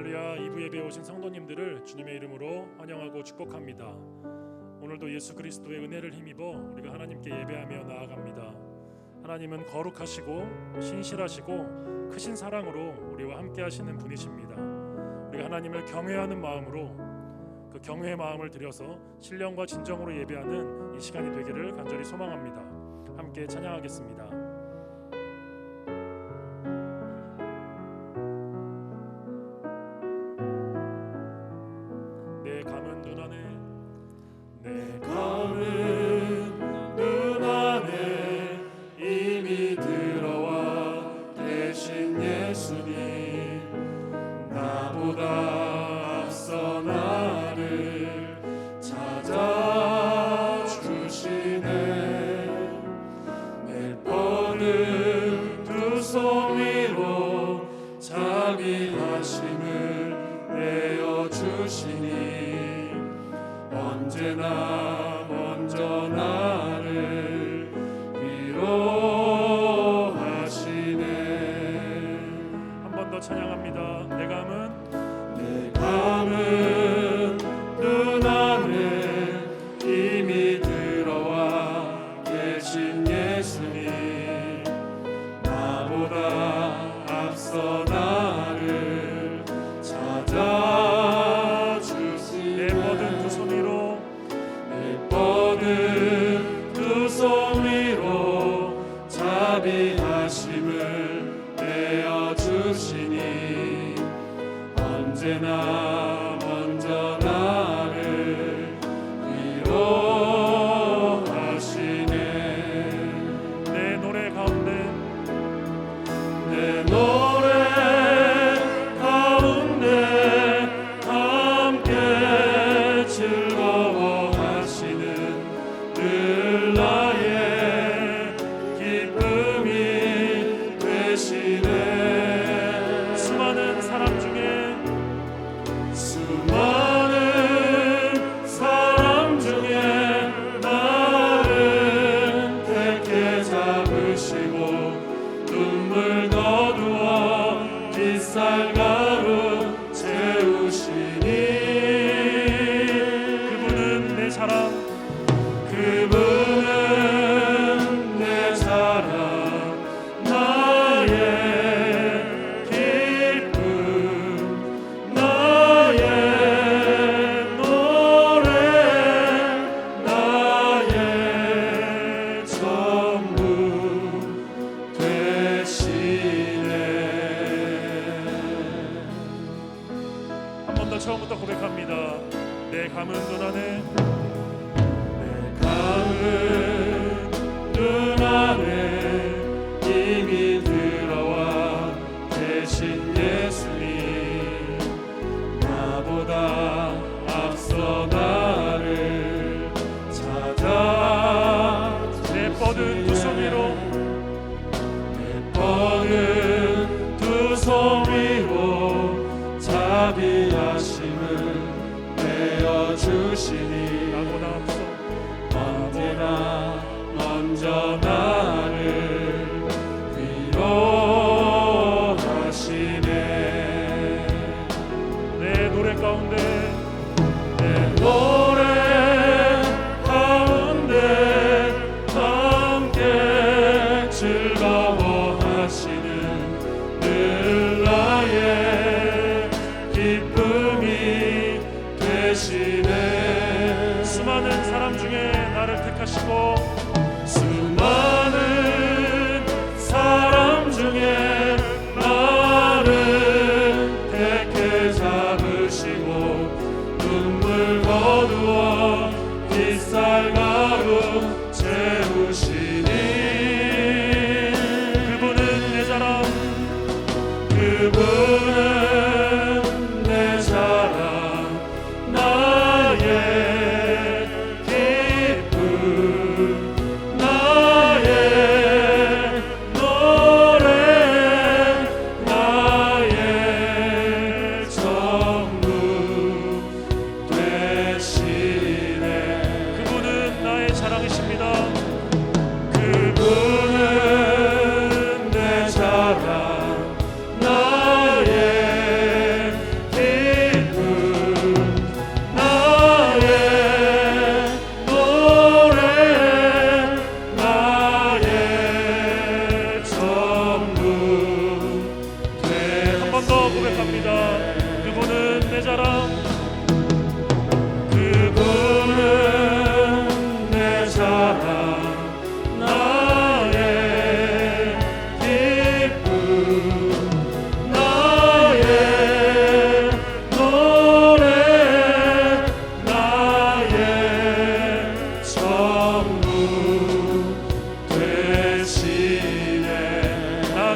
할렐루야. 2부 예배에 오신 성도님들을 주님의 이름으로 환영하고 축복합니다. 오늘도 예수 그리스도의 은혜를 힘입어 우리가 하나님께 예배하며 나아갑니다. 하나님은 거룩하시고 신실하시고 크신 사랑으로 우리와 함께 하시는 분이십니다. 우리가 하나님을 경외하는 마음으로 그 경외의 마음을 들여서 신령과 진정으로 예배하는 이 시간이 되기를 간절히 소망합니다. 함께 찬양하겠습니다. 내 감은 눈 안에 내 감은 눈 안에 이미 들어와 계신 예수님, 나보다 앞서 나를 찾아주시네. 내 뻗은 두 손 위로 자기 하심을 내어주시니 언제나 먼저 나를 위로하시네. 한 번 더 찬양합니다. 내 감은 눈 안에 이미 들어와 계신 예수님, 나보다 앞서 나를 찾아주시네. 내 뻗은 두 손 위로 내 뻗은 두 손 위로 자비하심을 내어주시니 언제나 먼저 나를 위로하시네. 내 노래 가운데 내 노래 가운데 함께 즐거워하시는 늘 나의 기쁨이 되시네. 수많은 사람 중에 나를 택해 잡으시고 눈물 거두어 빗살 가루 채우시니 그분은 내 사랑, 그분은 내 사랑, 나의 기쁨, 나의 노래, 나의 전부 되시네. 한 번 더 처음부터 고백합니다. 내 감은 눈 안에 내 감은 눈 안에 이미 들어와 계신 예수님, 나보다 앞서 나를 찾아 내 뻗은 두 손 위로 내 뻗은 두 손 위로 자비하심을 내어주시니 나보다 앞서 언제나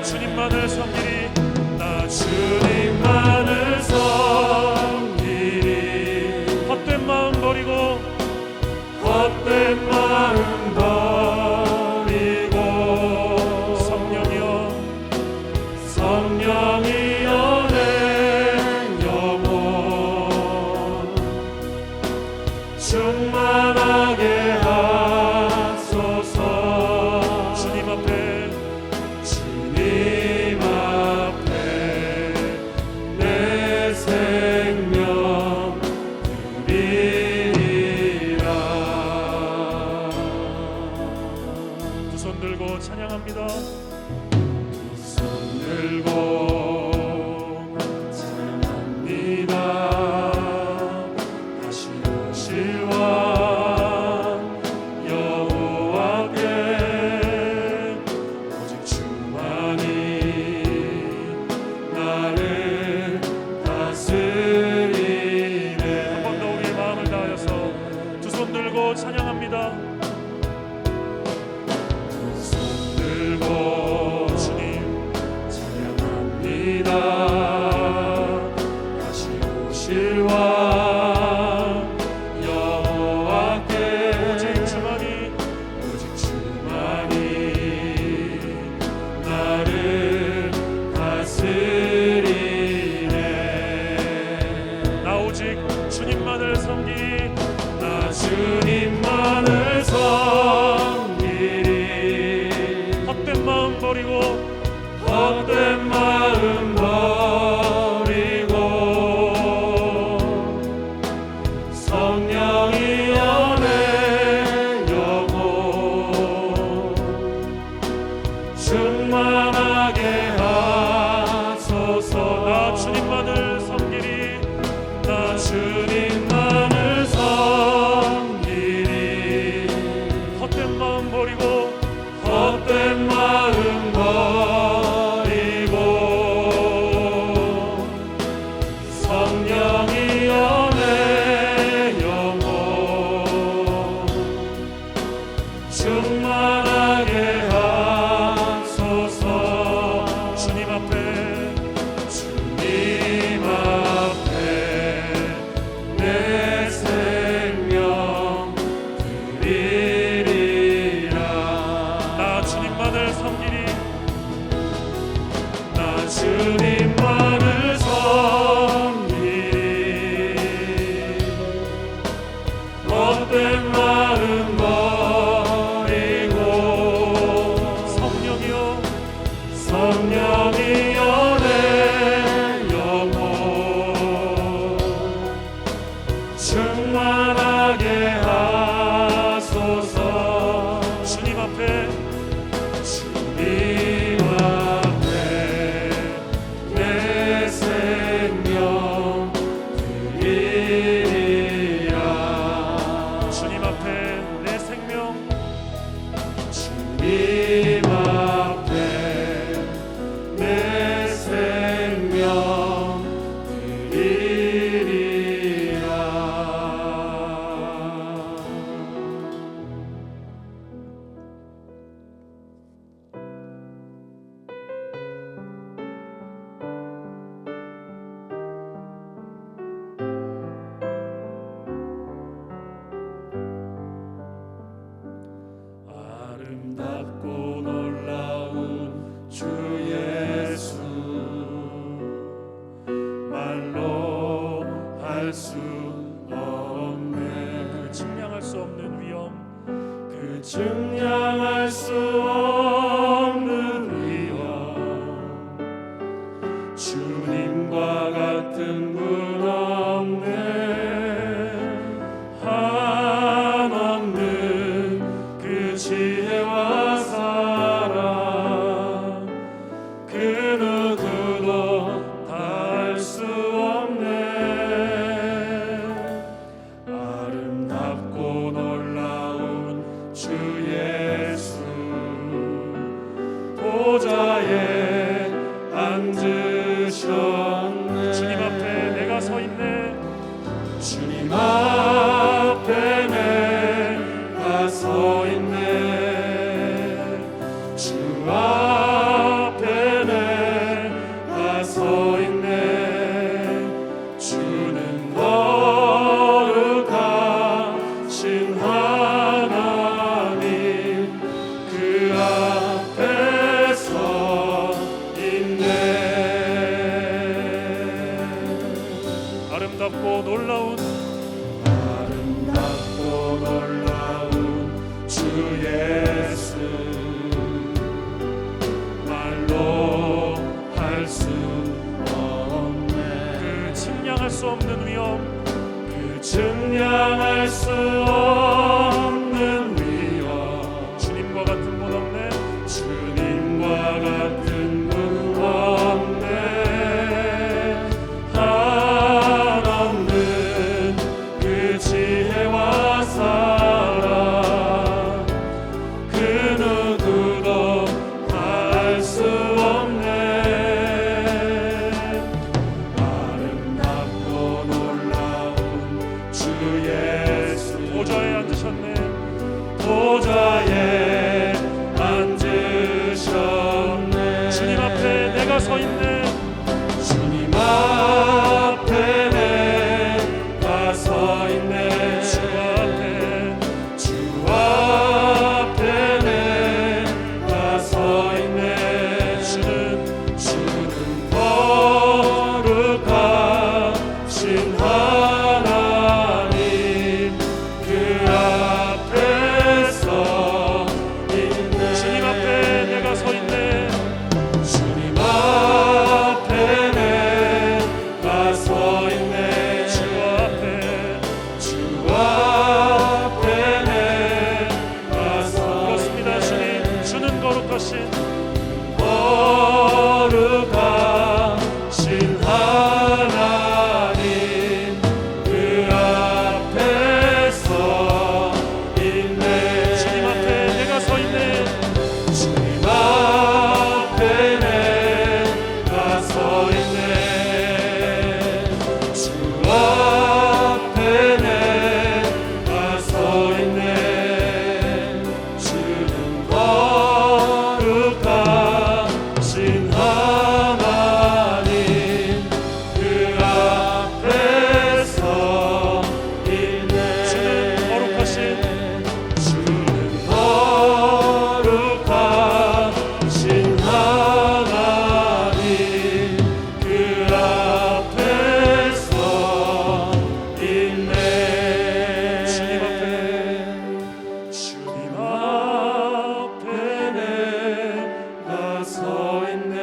주님만을 섬기리. 나 주님만을 섬기리. 헛된 마음 버리고 헛된 마음 버리고 성령이여 성령이여 내 영혼 충만하게 하소서. 주님 앞에 내 생명 드리리라. 두 손 들고 찬양합니다. 두 손 들고 찬양합니다. 다시 오실 왕 여호와께 오직 주만이 나를 다스리네. 한 번 더 우리의 마음을 다하여서 두 손 들고 찬양합니다. 두 손 들고 주님 찬양합니다. 다시 오실 왕 여호와께 오직 주만이 나를 다스리네. 나 오직 주님만을 섬기리. 나 주님만을 섬기리. 헛된 마음 버리고 헛된 마음 버리고 성령이여 내 영혼 충만하게 하소서. 나 주님만을 섬기리. 나 주님만을 섬기리. 헛된 마음 버리고 헛된 마음 버리고 성령이여 내 영혼 충만하게 하소서. 주님 앞에 내 생명 드리리라. 나 주님만을 섬기리. 나 주님만을 섬기리. 헛된 마음 버리고 성령이여 성령이여 내 영혼 충만하게 하소서. 주님 앞에 내 생명 드리리라. 주님 앞에 내 생명 주님 앞에 내 생명 드리리라. 아름답고 놀라운 주 예수 말로 할 수 없네. 그 측량할 수 없는 위엄 그 측량할 수 없는 위엄 주님과 같은 분 없네. 한없는 그 지혜와 사랑 그 누구도 다 알 수 없네. 아름답고 놀라운 주 예수 보좌에 앉으셨네. 주님 앞에 내가 서 있네. 주님 앞에 내가 서 있네. 주 앞에 수 없는 위엄, 그 증량할 수 없는 위엄, 주님과 같은 분 없네. 주님과 같은 분 없네. 한없는 그 지혜와 사랑, 그 누구도 할 수 없네. 아름답고 놀라운 주 예수, 보좌에 앉으셨네. 보좌에 앉으셨네. 주님 앞에 내가 서 있네. 주님 앞에 내가 서 있네. 주 앞에, 주 앞에 내가 서 있네. 주는 거룩하신 하나님, 그 앞에 서 있네. 주님 앞에 내가 서 있네. 주님 앞에 내가 서 있네. 주 앞에, 주 앞에 내가 서 그렇습니다. 주님, 주는 거룩하신 거룩하신 하나님, 그 앞에 서 있네. 주님 앞에 내가 서 있네. 주님 앞에 내가 서 있네. 주 앞에 내가 서 있네. 주는 거룩하신 하나님, 그 앞에 서 있네. 주는 거룩하신, 주는 거룩하신 하나님, 그 앞에 서 있네. 주님 앞에, 주님 앞에 내가 서 있네.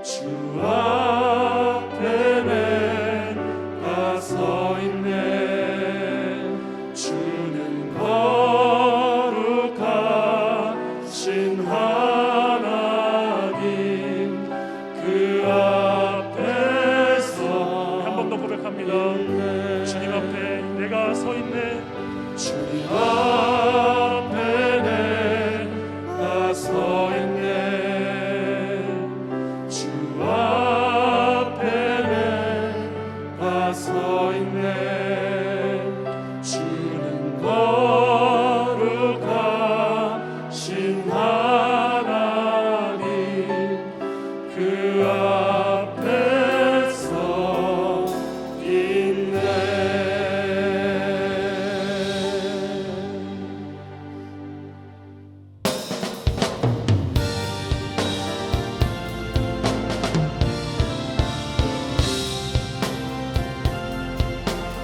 주 앞에 내가 서 있네. 주는 거룩하신 하나님, 그 앞에 서 한 번 더 고백합니다. 있네. 주님 앞에 내가 서 있네. 주님 앞에 내가 서 있네. 주 앞에 내가 서 있네. 주는 거룩하신 하나님, 그 앞에 서 있네.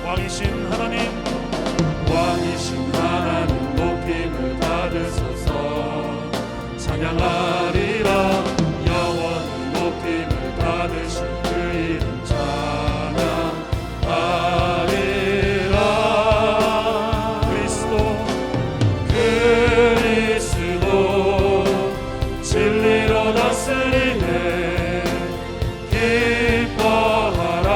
왕이신 하나님, 왕이신 하나님 높임을 받으소서. 찬양하리라. 영원히 높임을 받으신 그 이름 찬양하리라. 그리스도 진리로 다스리네. 기뻐하라.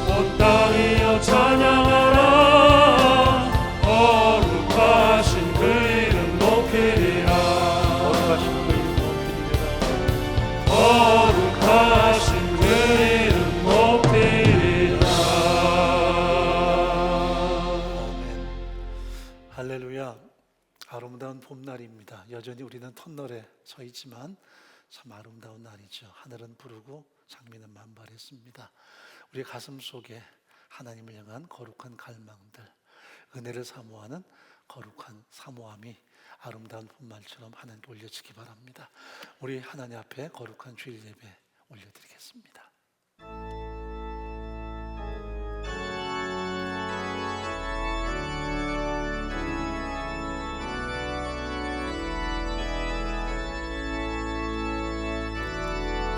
온 땅이여 찬양하라. 거룩하신 그 이름 높이리라. 거룩하신 그 이름 높이리라. 아멘. 할렐루야. 아름다운 봄날입니다. 여전히 우리는 터널에 서 있지만 참 아름다운 날이죠. 하늘은 푸르고 장미는 만발했습니다. 우리 가슴 속에 하나님을 향한 거룩한 갈망들, 은혜를 사모하는 거룩한 사모함이 아름다운 봄날처럼 하나님께 올려지기 바랍니다. 우리 하나님 앞에 거룩한 주일 예배 올려드리겠습니다.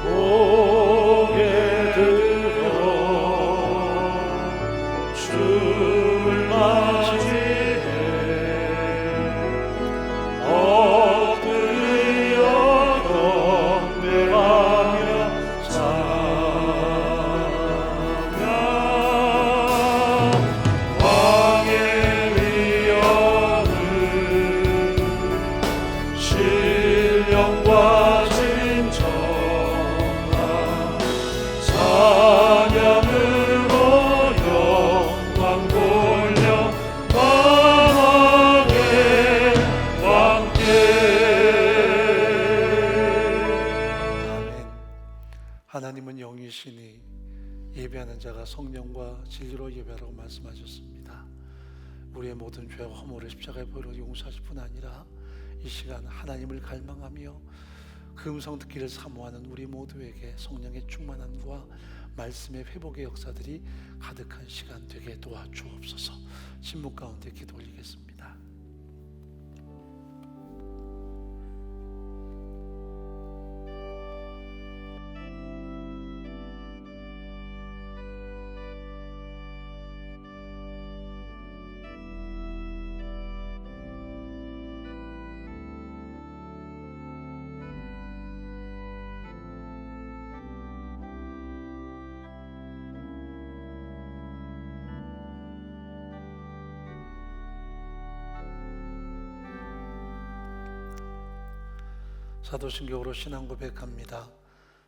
고개 들 신령과 진정한 찬양으로 영광 돌려 만왕의 왕께. 아멘. 하나님은 영이시니 예배하는 자가 성령과 진리로 예배하라고 말씀하셨습니다. 우리의 모든 죄와 허물을 십자가에 보혈로 용서하실 뿐 아니라 이 시간 하나님을 갈망하며 그 음성 듣기를 사모하는 우리 모두에게 성령의 충만함과 말씀의 회복의 역사들이 가득한 시간 되게 도와주옵소서. 침묵 가운데 기도 올리겠습니다. 사도신경으로 신앙 고백합니다.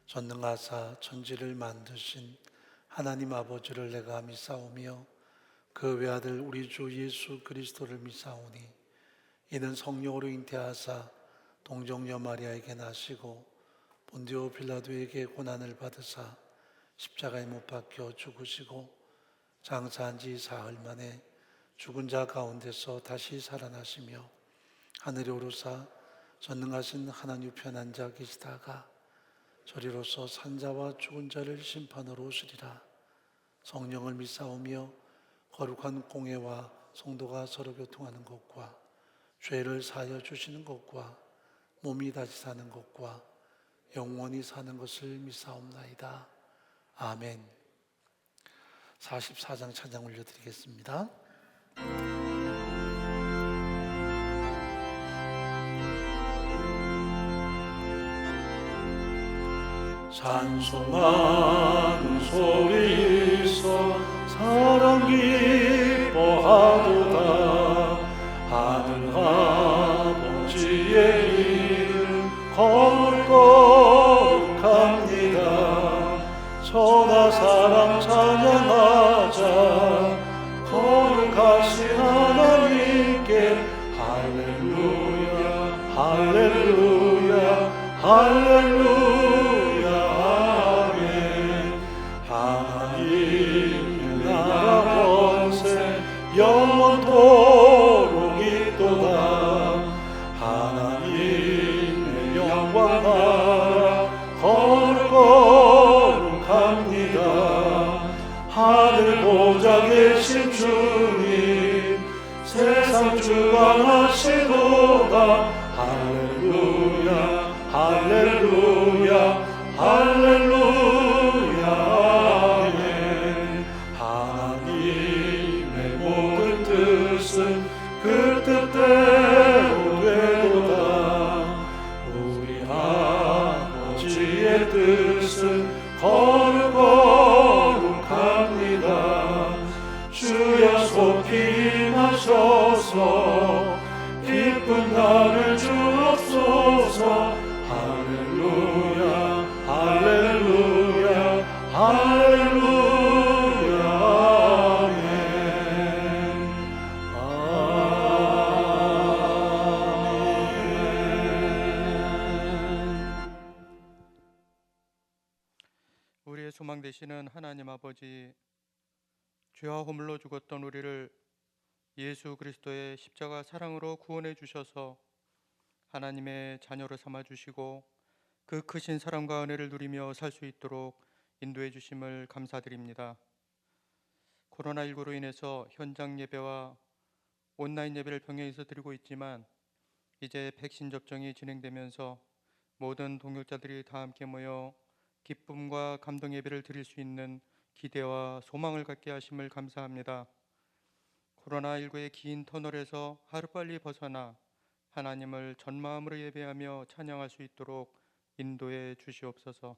전능하사 천지를 만드신 하나님 아버지를 내가 믿사오며 그 외아들 우리 주 예수 그리스도를 믿사오니 이는 성령으로 잉태하사 동정녀 마리아에게 나시고 본디오 빌라도에게 고난을 받으사 십자가에 못 박혀 죽으시고 장사한 지 사흘 만에 죽은 자 가운데서 다시 살아나시며 하늘에 오르사 전능하신 하나님 우편 앉아 계시다가 저리로서 산자와 죽은 자를 심판하러 오시리라. 성령을 믿사오며 거룩한 공회와 성도가 서로 교통하는 것과 죄를 사하여 주시는 것과 몸이 다시 사는 것과 영원히 사는 것을 믿사옵나이다. 아멘. 44장 찬양 올려드리겠습니다. 찬송하는 소리서 사랑 기뻐하도다. 하늘 아버지의 이름 거룩합니다. 천하 사람 찬양하자. 거룩하신 하나님께 할렐루야 할렐루야 할렐루야 아멘. 하나님의 나라 권세 영원토록 있도다. 하나님의 영광 나라 거룩합니다. 하늘 보좌 계신 주님 세상 주관하시도다. 할렐루야 할렐루야 할렐루야 아멘. 하나님의 모든 뜻은 그 뜻대로 되도다. 우리 아버지의 뜻은 거룩합니다. 주여 속히 임하셔서 기쁜 날을 주옵소서. 할렐루야 할렐루야 할렐루야 아멘. 아멘. 우리의 소망 되시는 하나님 아버지, 죄와 허물로 죽었던 우리를 예수 그리스도의 십자가 사랑으로 구원해 주셔서 하나님의 자녀로 삼아 주시고 그 크신 사랑과 은혜를 누리며 살 수 있도록 인도해 주심을 감사드립니다. 코로나19로 인해서 현장 예배와 온라인 예배를 병행해서 드리고 있지만 이제 백신 접종이 진행되면서 모든 동역자들이 다 함께 모여 기쁨과 감동 예배를 드릴 수 있는 기대와 소망을 갖게 하심을 감사합니다. 코로나19의 긴 터널에서 하루빨리 벗어나 하나님을 전마음으로 예배하며 찬양할 수 있도록 인도해 주시옵소서.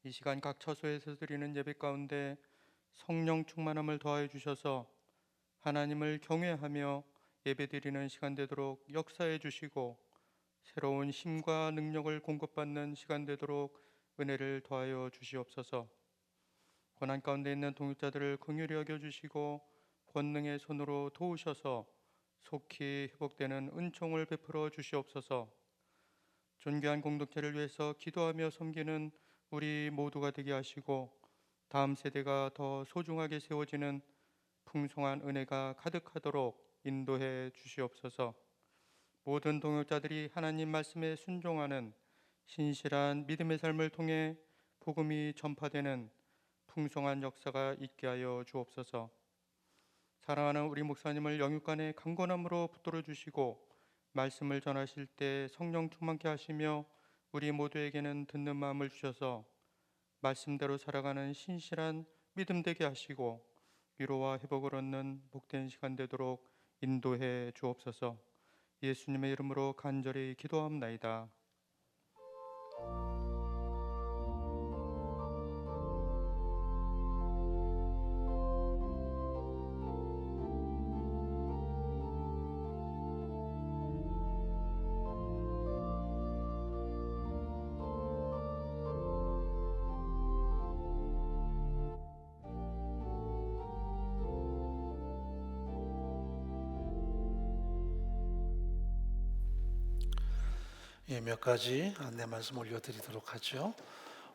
이 시간 각 처소에서 드리는 예배 가운데 성령 충만함을 더하여 주셔서 하나님을 경외하며 예배드리는 시간 되도록 역사해 주시고 새로운 힘과 능력을 공급받는 시간 되도록 은혜를 더하여 주시옵소서. 고난 가운데 있는 동역자들을 긍휼히 여겨 주시고 권능의 손으로 도우셔서 속히 회복되는 은총을 베풀어 주시옵소서. 존귀한 공동체를 위해서 기도하며 섬기는 우리 모두가 되게 하시고 다음 세대가 더 소중하게 세워지는 풍성한 은혜가 가득하도록 인도해 주시옵소서. 모든 동역자들이 하나님 말씀에 순종하는 신실한 믿음의 삶을 통해 복음이 전파되는 풍성한 역사가 있게 하여 주옵소서. 사랑하는 우리 목사님을 영육간의 강건함으로 붙들어 주시고 말씀을 전하실 때 성령 충만케 하시며 우리 모두에게는 듣는 마음을 주셔서 말씀대로 살아가는 신실한 믿음 되게 하시고 위로와 회복을 얻는 복된 시간 되도록 인도해 주옵소서. 예수님의 이름으로 간절히 기도합나이다. 예, 몇 가지 안내 말씀 올려드리도록 하죠.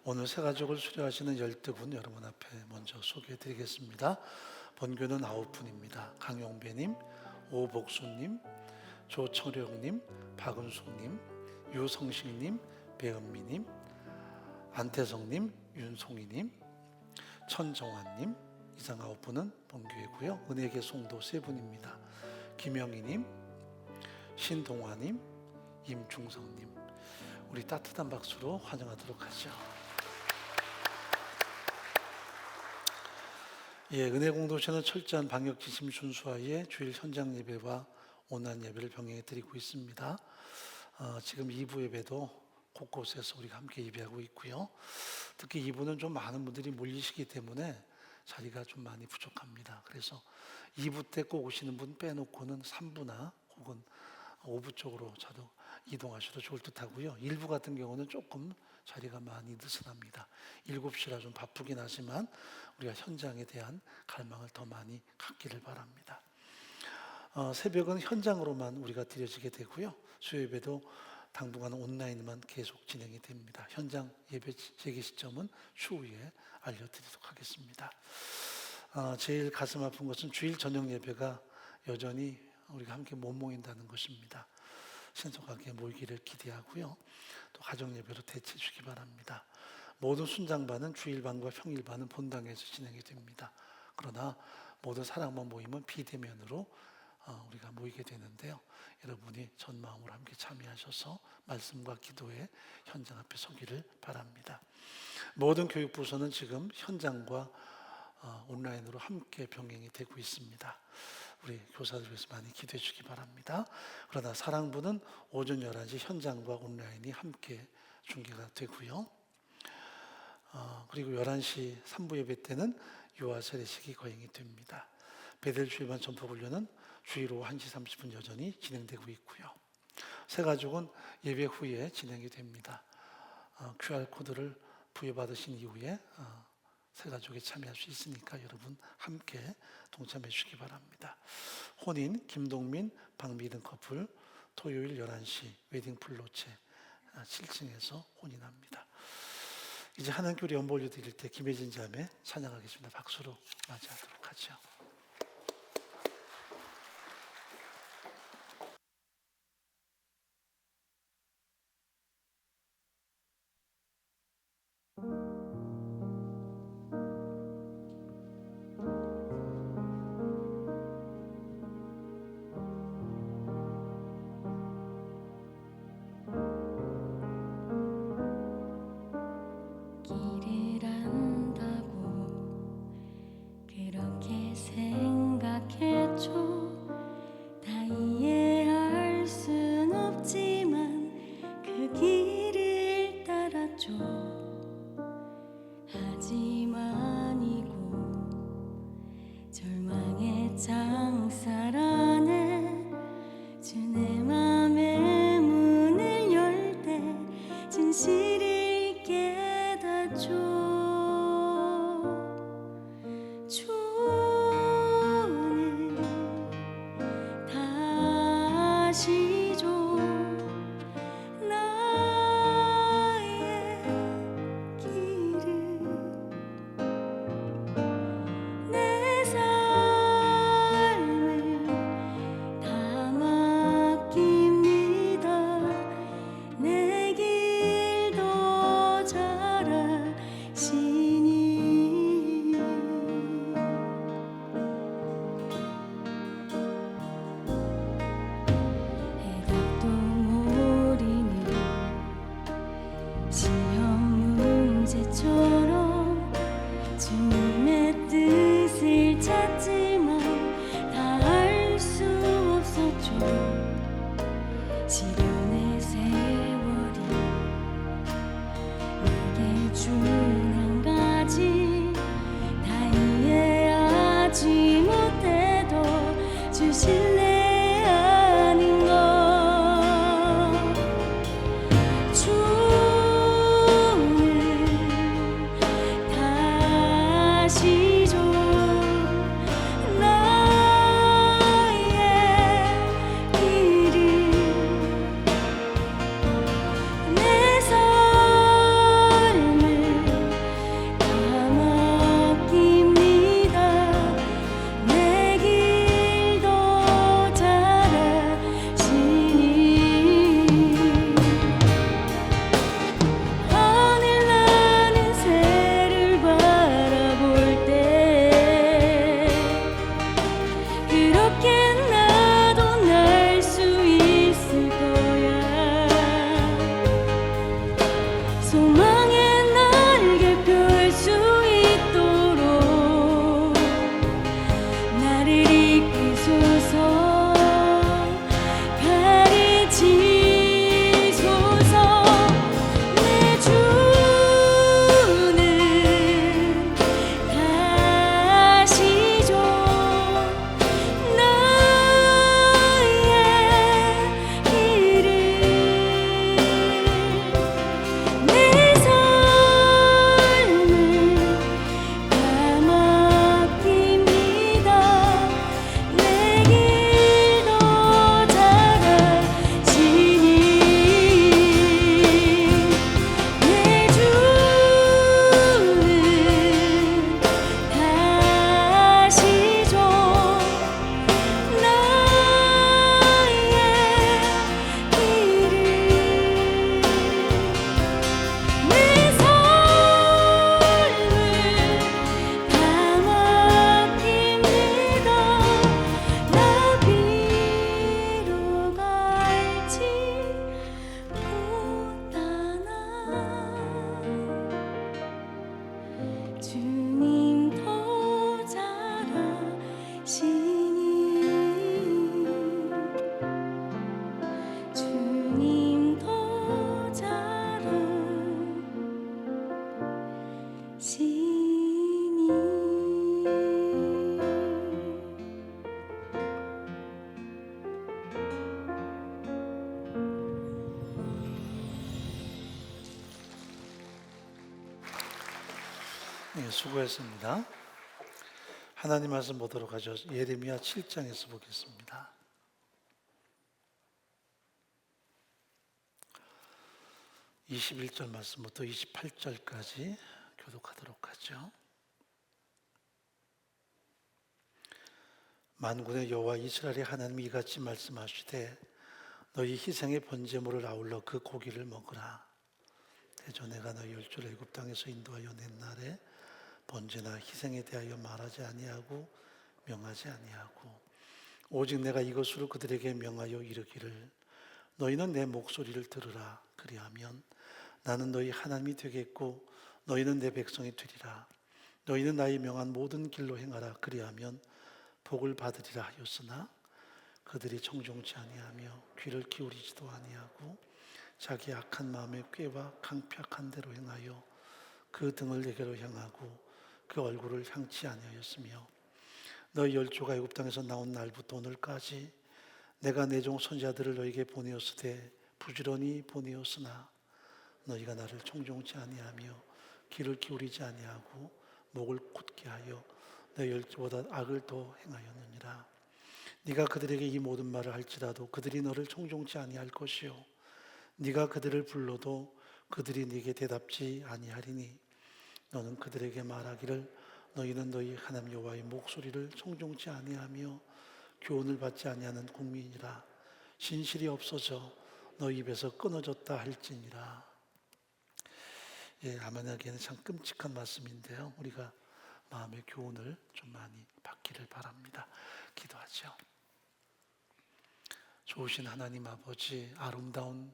오늘 새 가족을 수료하시는 12분 여러분 앞에 먼저 소개해 드리겠습니다. 본교는 9분입니다. 강용배님, 오복수님, 조철영님, 박은숙님, 유성식님, 배은미님, 안태성님, 윤송이님, 천정환님, 이상 9분은 본교이고요. 은혜계 송도 3분입니다. 김영희님, 신동화님, 임중성님, 우리 따뜻한 박수로 환영하도록 하죠. 예, 은혜공동체는 철저한 방역 지침 준수하에 주일 현장 예배와 온라인 예배를 병행해 드리고 있습니다. 지금 2부 예배도 곳곳에서 우리가 함께 예배하고 있고요. 특히 2부는 좀 많은 분들이 몰리시기 때문에 자리가 좀 많이 부족합니다. 그래서 2부 때 꼭 오시는 분 빼놓고는 3부나 혹은 5부 쪽으로 저도 이동하셔도 좋을 듯 하고요. 1부 같은 경우는 조금 자리가 많이 느슨합니다. 7시라 좀 바쁘긴 하지만 우리가 현장에 대한 갈망을 더 많이 갖기를 바랍니다. 새벽은 현장으로만 우리가 드려지게 되고요. 수요예배도 당분간 온라인만 계속 진행이 됩니다. 현장 예배 재개 시점은 추후에 알려드리도록 하겠습니다. 제일 가슴 아픈 것은 주일 저녁 예배가 여전히 우리가 함께 못 모인다는 것입니다. 신속하게 모이기를 기대하고요. 또 가정 예배로 대체해 주기 바랍니다. 모든 순장반은 주일반과 평일반은 본당에서 진행이 됩니다. 그러나 모든 사랑만 모이면 비대면으로 우리가 모이게 되는데요. 여러분이 전 마음으로 함께 참여하셔서 말씀과 기도에 현장 앞에 서기를 바랍니다. 모든 교육부서는 지금 현장과 온라인으로 함께 병행이 되고 있습니다. 우리 교사들 위해서 많이 기도해 주기 바랍니다. 그러나 사랑부는 오전 11시 현장과 온라인이 함께 중계가 되고요. 그리고 11시 3부 예배 때는 유아 세례식이 거행이 됩니다. 베델 주일반 전파훈련은 주일 오후 1시 30분 여전히 진행되고 있고요. 새가족은 예배 후에 진행이 됩니다. QR코드를 부여받으신 이후에 새가족에 참여할 수 있으니까 여러분 함께 동참해 주시기 바랍니다. 혼인 김동민, 박미든 커플 토요일 11시 웨딩플로체 7층에서 혼인합니다. 이제 하나님께 우리 연보 올려드릴 때 김혜진 자매 찬양하겠습니다. 박수로 맞이하도록 하죠. 길을 안다고 그렇게 예, 수고했습니다. 하나님 말씀 보도록 하죠. 예레미야 7장에서 보겠습니다. 21절 말씀부터 28절까지 교독하도록 하죠. 만군의 여호와 이스라엘의 하나님이 이같이 말씀하시되 너희 희생의 번제물을 아울러 그 고기를 먹으라. 대저 내가 너희 열조를 애굽 땅에서 인도하여 낸 날에 번제나 희생에 대하여 말하지 아니하고 명하지 아니하고 오직 내가 이것으로 그들에게 명하여 이르기를 너희는 내 목소리를 들으라. 그리하면 나는 너희 하나님이 되겠고 너희는 내 백성이 되리라. 너희는 나의 명한 모든 길로 행하라. 그리하면 복을 받으리라 하였으나 그들이 청종치 아니하며 귀를 기울이지도 아니하고 자기 악한 마음의 꾀와 강팍한 대로 행하여 그 등을 내게로 향하고 그 얼굴을 향치 아니하였으며 너희 열조가 애굽 땅에서 나온 날부터 오늘까지 내가 내 종 선지자들을 너희에게 보내었으되 부지런히 보내었으나 너희가 나를 청종치 아니하며 귀를 기울이지 아니하고 목을 곧게 하여 너희 열조보다 악을 더 행하였느니라. 네가 그들에게 이 모든 말을 할지라도 그들이 너를 청종치 아니할 것이요 네가 그들을 불러도 그들이 네게 대답지 아니하리니 너는 그들에게 말하기를 너희는 너희 하나님 여호와의 목소리를 청종치 아니하며 교훈을 받지 아니하는 국민이라. 신실이 없어져 너희 입에서 끊어졌다 할지니라. 예, 아멘하기에는 참 끔찍한 말씀인데요, 우리가 마음의 교훈을 좀 많이 받기를 바랍니다. 기도하죠. 좋으신 하나님 아버지, 아름다운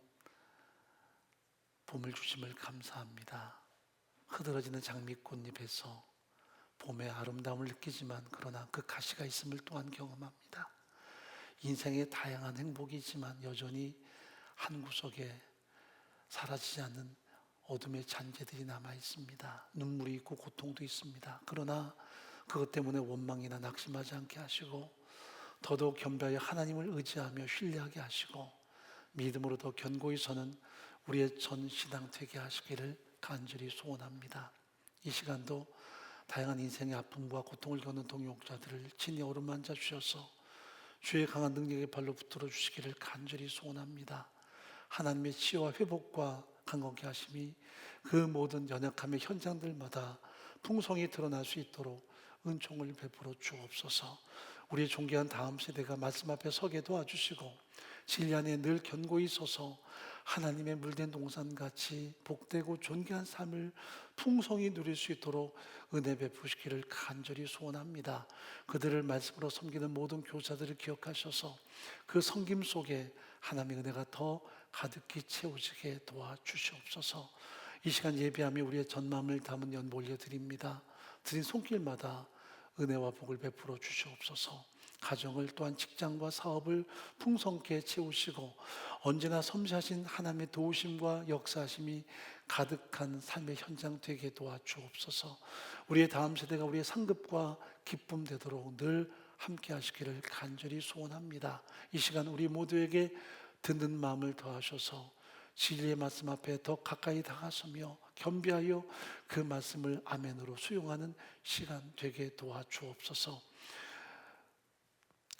봄을 주심을 감사합니다. 흐드러지는 장미꽃잎에서 봄의 아름다움을 느끼지만 그러나 그 가시가 있음을 또한 경험합니다. 인생의 다양한 행복이 있지만 여전히 한 구석에 사라지지 않는 어둠의 잔재들이 남아 있습니다. 눈물이 있고 고통도 있습니다. 그러나 그것 때문에 원망이나 낙심하지 않게 하시고 더더욱 겸비하여 하나님을 의지하며 신뢰하게 하시고 믿음으로 더 견고히 서는 우리의 전 신앙 되게 하시기를 간절히 소원합니다. 이 시간도 다양한 인생의 아픔과 고통을 겪는 동역자들을 친히 어루만져 주셔서 주의 강한 능력의 발로 붙들어 주시기를 간절히 소원합니다. 하나님의 치유와 회복과 강건케 하심이 그 모든 연약함의 현장들마다 풍성히 드러날 수 있도록 은총을 베풀어 주옵소서. 우리의 존귀한 다음 세대가 말씀 앞에 서게 도와주시고 진리 안에 늘 견고히 서서 하나님의 물된 동산같이 복되고 존귀한 삶을 풍성히 누릴 수 있도록 은혜 베푸시기를 간절히 소원합니다. 그들을 말씀으로 섬기는 모든 교사들을 기억하셔서 그 섬김 속에 하나님의 은혜가 더 가득히 채워지게 도와주시옵소서. 이 시간 예배하며 우리의 전마음을 담은 연보 올려드립니다. 드린 손길마다 은혜와 복을 베풀어 주시옵소서. 가정을 또한 직장과 사업을 풍성케 채우시고 언제나 섬세하신 하나님의 도우심과 역사하심이 가득한 삶의 현장 되게 도와주옵소서. 우리의 다음 세대가 우리의 상급과 기쁨 되도록 늘 함께 하시기를 간절히 소원합니다. 이 시간 우리 모두에게 듣는 마음을 더하셔서 진리의 말씀 앞에 더 가까이 다가서며 겸비하여 그 말씀을 아멘으로 수용하는 시간 되게 도와주옵소서.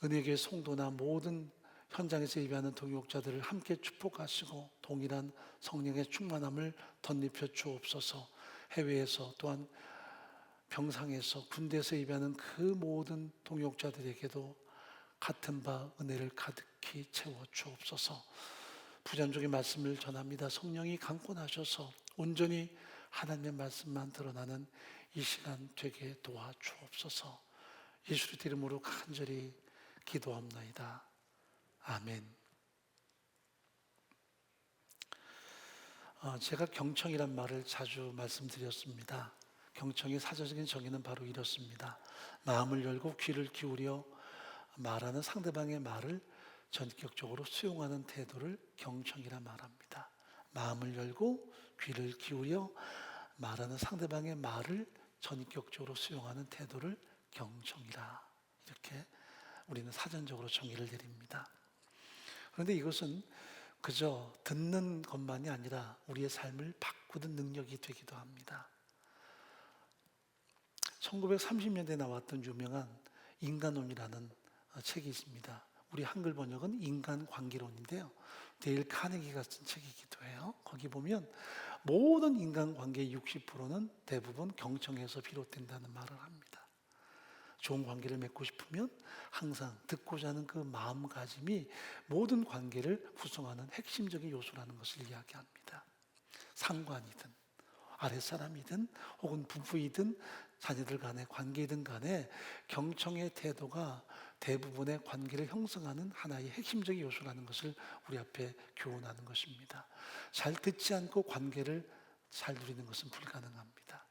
은혜의 성도나 모든 현장에서 예배하는 동역자들을 함께 축복하시고 동일한 성령의 충만함을 덧입혀 주옵소서. 해외에서 또한 병상에서 군대에서 예배하는 그 모든 동역자들에게도 같은 바 은혜를 가득히 채워 주옵소서. 부잔족의 말씀을 전합니다. 성령이 강권하셔서 온전히 하나님의 말씀만 드러나는 이 시간 되게 도와주옵소서. 예수의 이름으로 간절히 기도합나이다. 아멘. 제가 경청이란 말을 자주 말씀드렸습니다. 경청의 사전적인 정의는 바로 이렇습니다. 마음을 열고 귀를 기울여 말하는 상대방의 말을 전격적으로 수용하는 태도를 경청이라 말합니다. 마음을 열고 귀를 기울여 말하는 상대방의 말을 전격적으로 수용하는 태도를 경청이라, 이렇게 우리는 사전적으로 정의를 내립니다. 그런데 이것은 그저 듣는 것만이 아니라 우리의 삶을 바꾸는 능력이 되기도 합니다. 1930년대에 나왔던 유명한 인간론이라는 책이 있습니다. 우리 한글 번역은 인간관계론인데요. 데일 카네기가 쓴 책이기도 해요. 거기 보면 모든 인간관계의 60%는 대부분 경청에서 비롯된다는 말을 합니다. 좋은 관계를 맺고 싶으면 항상 듣고자 하는 그 마음가짐이 모든 관계를 구성하는 핵심적인 요소라는 것을 이야기합니다. 상관이든 아랫사람이든 혹은 부부이든 자녀들 간의 관계이든 간에 경청의 태도가 대부분의 관계를 형성하는 하나의 핵심적인 요소라는 것을 우리 앞에 교훈하는 것입니다. 잘 듣지 않고 관계를 잘 누리는 것은 불가능합니다.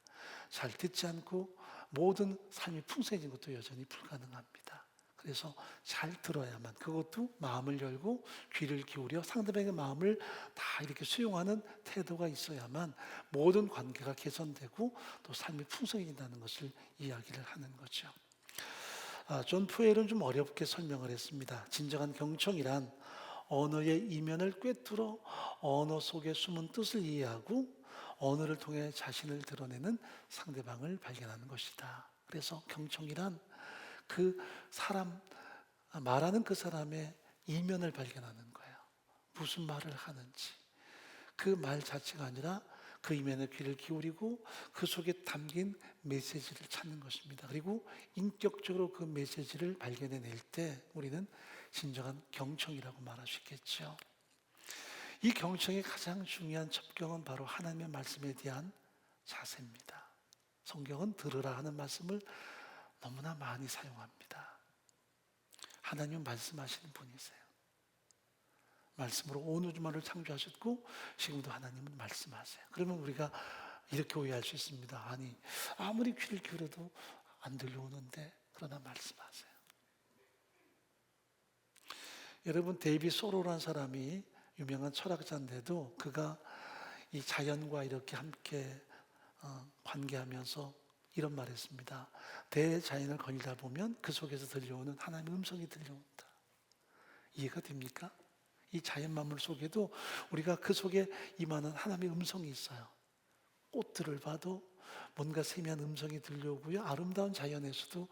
잘 듣지 않고 모든 삶이 풍성해진 것도 여전히 불가능합니다. 그래서 잘 들어야만, 그것도 마음을 열고 귀를 기울여 상대방의 마음을 다 이렇게 수용하는 태도가 있어야만 모든 관계가 개선되고 또 삶이 풍성해진다는 것을 이야기를 하는 거죠. 존 푸엘은 좀 어렵게 설명을 했습니다. 진정한 경청이란 언어의 이면을 꿰뚫어 언어 속에 숨은 뜻을 이해하고 언어를 통해 자신을 드러내는 상대방을 발견하는 것이다. 그래서 경청이란 그 사람, 말하는 그 사람의 이면을 발견하는 거예요. 무슨 말을 하는지. 그 말 자체가 아니라 그 이면에 귀를 기울이고 그 속에 담긴 메시지를 찾는 것입니다. 그리고 인격적으로 그 메시지를 발견해낼 때 우리는 진정한 경청이라고 말할 수 있겠죠. 이 경청의 가장 중요한 접경은 바로 하나님의 말씀에 대한 자세입니다. 성경은 들으라 하는 말씀을 너무나 많이 사용합니다. 하나님은 말씀하시는 분이세요. 말씀으로 온 우주만을 창조하셨고 지금도 하나님은 말씀하세요. 그러면 우리가 이렇게 오해할 수 있습니다. 아니, 아무리 귀를 기울여도 안 들려오는데 그러나 말씀하세요. 여러분, 데이빗 소로라는 사람이 유명한 철학자인데도 그가 이 자연과 이렇게 함께 관계하면서 이런 말을 했습니다. 대자연을 거닐다 보면 그 속에서 들려오는 하나님의 음성이 들려온다. 이해가 됩니까? 이 자연 만물 속에도 우리가 그 속에 임하는 하나님의 음성이 있어요. 꽃들을 봐도 뭔가 세미한 음성이 들려오고요. 아름다운 자연에서도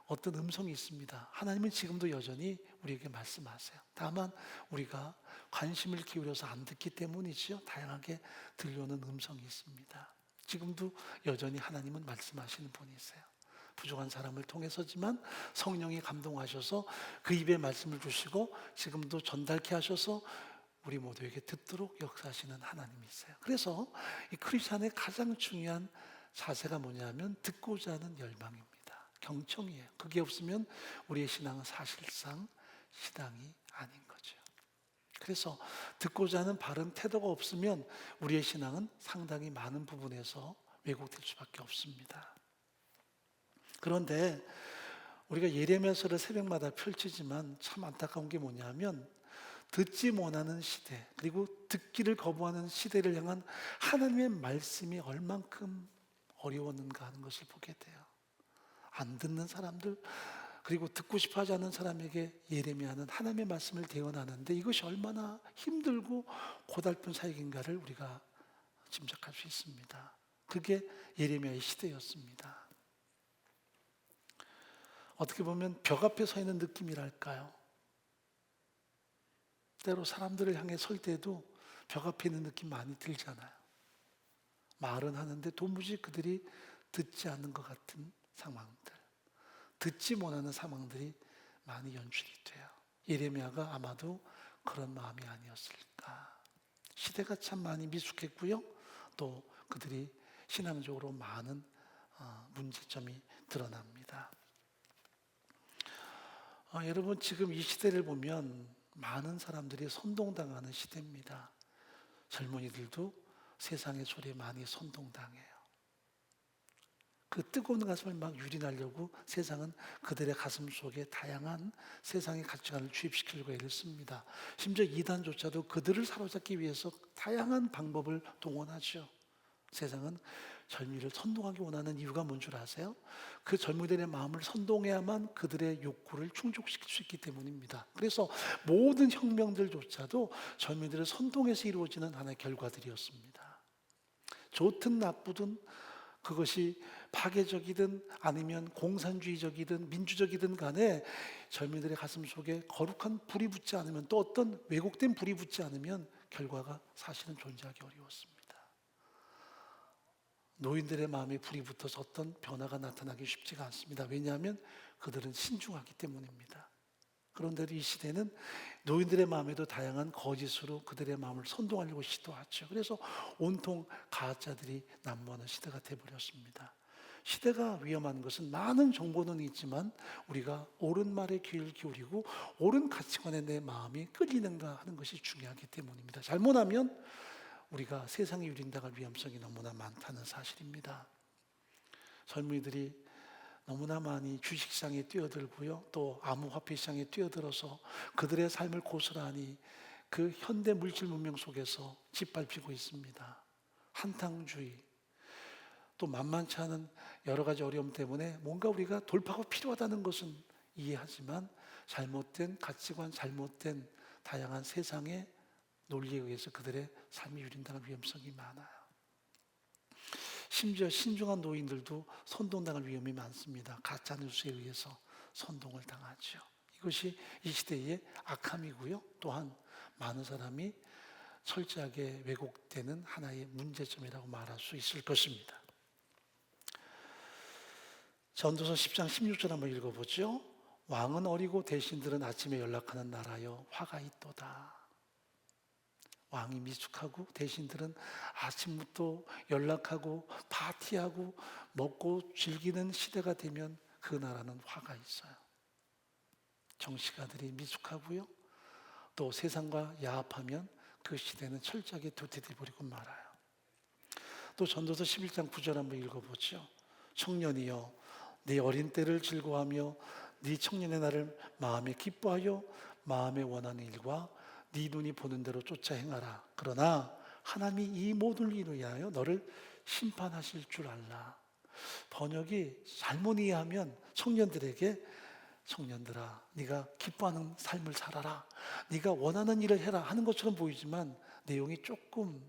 어떤 음성이 있습니다. 하나님은 지금도 여전히 우리에게 말씀하세요. 다만 우리가 관심을 기울여서 안 듣기 때문이지요. 다양하게 들려오는 음성이 있습니다. 지금도 여전히 하나님은 말씀하시는 분이세요. 부족한 사람을 통해서지만 성령이 감동하셔서 그 입에 말씀을 주시고 지금도 전달케 하셔서 우리 모두에게 듣도록 역사하시는 하나님이세요. 그래서 이 크리스찬의 가장 중요한 자세가 뭐냐면 듣고자 하는 열망입니다. 경청이에요. 그게 없으면 우리의 신앙은 사실상 신앙이 아닌 거죠. 그래서 듣고자 하는 바른 태도가 없으면 우리의 신앙은 상당히 많은 부분에서 왜곡될 수밖에 없습니다. 그런데 우리가 예레미야서를 새벽마다 펼치지만 참 안타까운 게 뭐냐면 듣지 못하는 시대, 그리고 듣기를 거부하는 시대를 향한 하나님의 말씀이 얼만큼 어려웠는가 하는 것을 보게 돼요. 안 듣는 사람들, 그리고 듣고 싶어 하지 않는 사람에게 예레미야는 하나님의 말씀을 대언하는데 이것이 얼마나 힘들고 고달픈 사역인가를 우리가 짐작할 수 있습니다. 그게 예레미야의 시대였습니다. 어떻게 보면 벽 앞에 서 있는 느낌이랄까요? 때로 사람들을 향해 설 때도 벽 앞에 있는 느낌 많이 들잖아요. 말은 하는데 도무지 그들이 듣지 않는 것 같은 상황들, 듣지 못하는 상황들이 많이 연출이 돼요. 예레미야가 아마도 그런 마음이 아니었을까. 시대가 참 많이 미숙했고요. 또 그들이 신앙적으로 많은 문제점이 드러납니다. 여러분, 지금 이 시대를 보면 많은 사람들이 선동당하는 시대입니다. 젊은이들도 세상의 소리에 많이 선동당해요. 그 뜨거운 가슴을 막 유린하려고 세상은 그들의 가슴 속에 다양한 세상의 가치관을 주입시키려고 애를 씁니다. 심지어 이단조차도 그들을 사로잡기 위해서 다양한 방법을 동원하죠. 세상은 젊은이를 선동하기 원하는 이유가 뭔 줄 아세요? 그 젊은이들의 마음을 선동해야만 그들의 욕구를 충족시킬 수 있기 때문입니다. 그래서 모든 혁명들조차도 젊은이들을 선동해서 이루어지는 하나의 결과들이었습니다. 좋든 나쁘든 그것이 파괴적이든 아니면 공산주의적이든 민주적이든 간에 젊은이들의 가슴 속에 거룩한 불이 붙지 않으면, 또 어떤 왜곡된 불이 붙지 않으면 결과가 사실은 존재하기 어려웠습니다. 노인들의 마음에 불이 붙어서 어떤 변화가 나타나기 쉽지가 않습니다. 왜냐하면 그들은 신중하기 때문입니다. 그런데 이 시대는 노인들의 마음에도 다양한 거짓으로 그들의 마음을 선동하려고 시도하죠. 그래서 온통 가짜들이 난무하는 시대가 되어버렸습니다. 시대가 위험한 것은 많은 정보는 있지만 우리가 옳은 말에 귀를 기울이고 옳은 가치관에 내 마음이 끌리는가 하는 것이 중요하기 때문입니다. 잘못하면 우리가 세상에 유린당할 위험성이 너무나 많다는 사실입니다. 젊은이들이 너무나 많이 주식시장에 뛰어들고요, 또 암호화폐 시장에 뛰어들어서 그들의 삶을 고스란히 그 현대 물질 문명 속에서 짓밟히고 있습니다. 한탕주의, 또 만만치 않은 여러 가지 어려움 때문에 뭔가 우리가 돌파가 필요하다는 것은 이해하지만 잘못된 가치관, 잘못된 다양한 세상의 논리에 의해서 그들의 삶이 유린당할 위험성이 많아요. 심지어 신중한 노인들도 선동당할 위험이 많습니다. 가짜 뉴스에 의해서 선동을 당하죠. 이것이 이 시대의 악함이고요, 또한 많은 사람이 철저하게 왜곡되는 하나의 문제점이라고 말할 수 있을 것입니다. 전도서 10장 16절 한번 읽어보죠. 왕은 어리고 대신들은 아침에 연락하는 나라여 화가 있도다. 왕이 미숙하고 대신들은 아침부터 연락하고 파티하고 먹고 즐기는 시대가 되면 그 나라는 화가 있어요. 정치가들이 미숙하고요, 또 세상과 야합하면 그 시대는 철저하게 도태돼 버리고 말아요. 또 전도서 11장 9절 한번 읽어보죠. 청년이여 네 어린 때를 즐거워하며 네 청년의 날을 마음에 기뻐하여 마음에 원하는 일과 네 눈이 보는 대로 쫓아 행하라. 그러나 하나님이 이 모든 일을 위하여 너를 심판하실 줄 알라. 번역이 잘못 이해하면 청년들에게 청년들아 네가 기뻐하는 삶을 살아라, 네가 원하는 일을 해라 하는 것처럼 보이지만 내용이 조금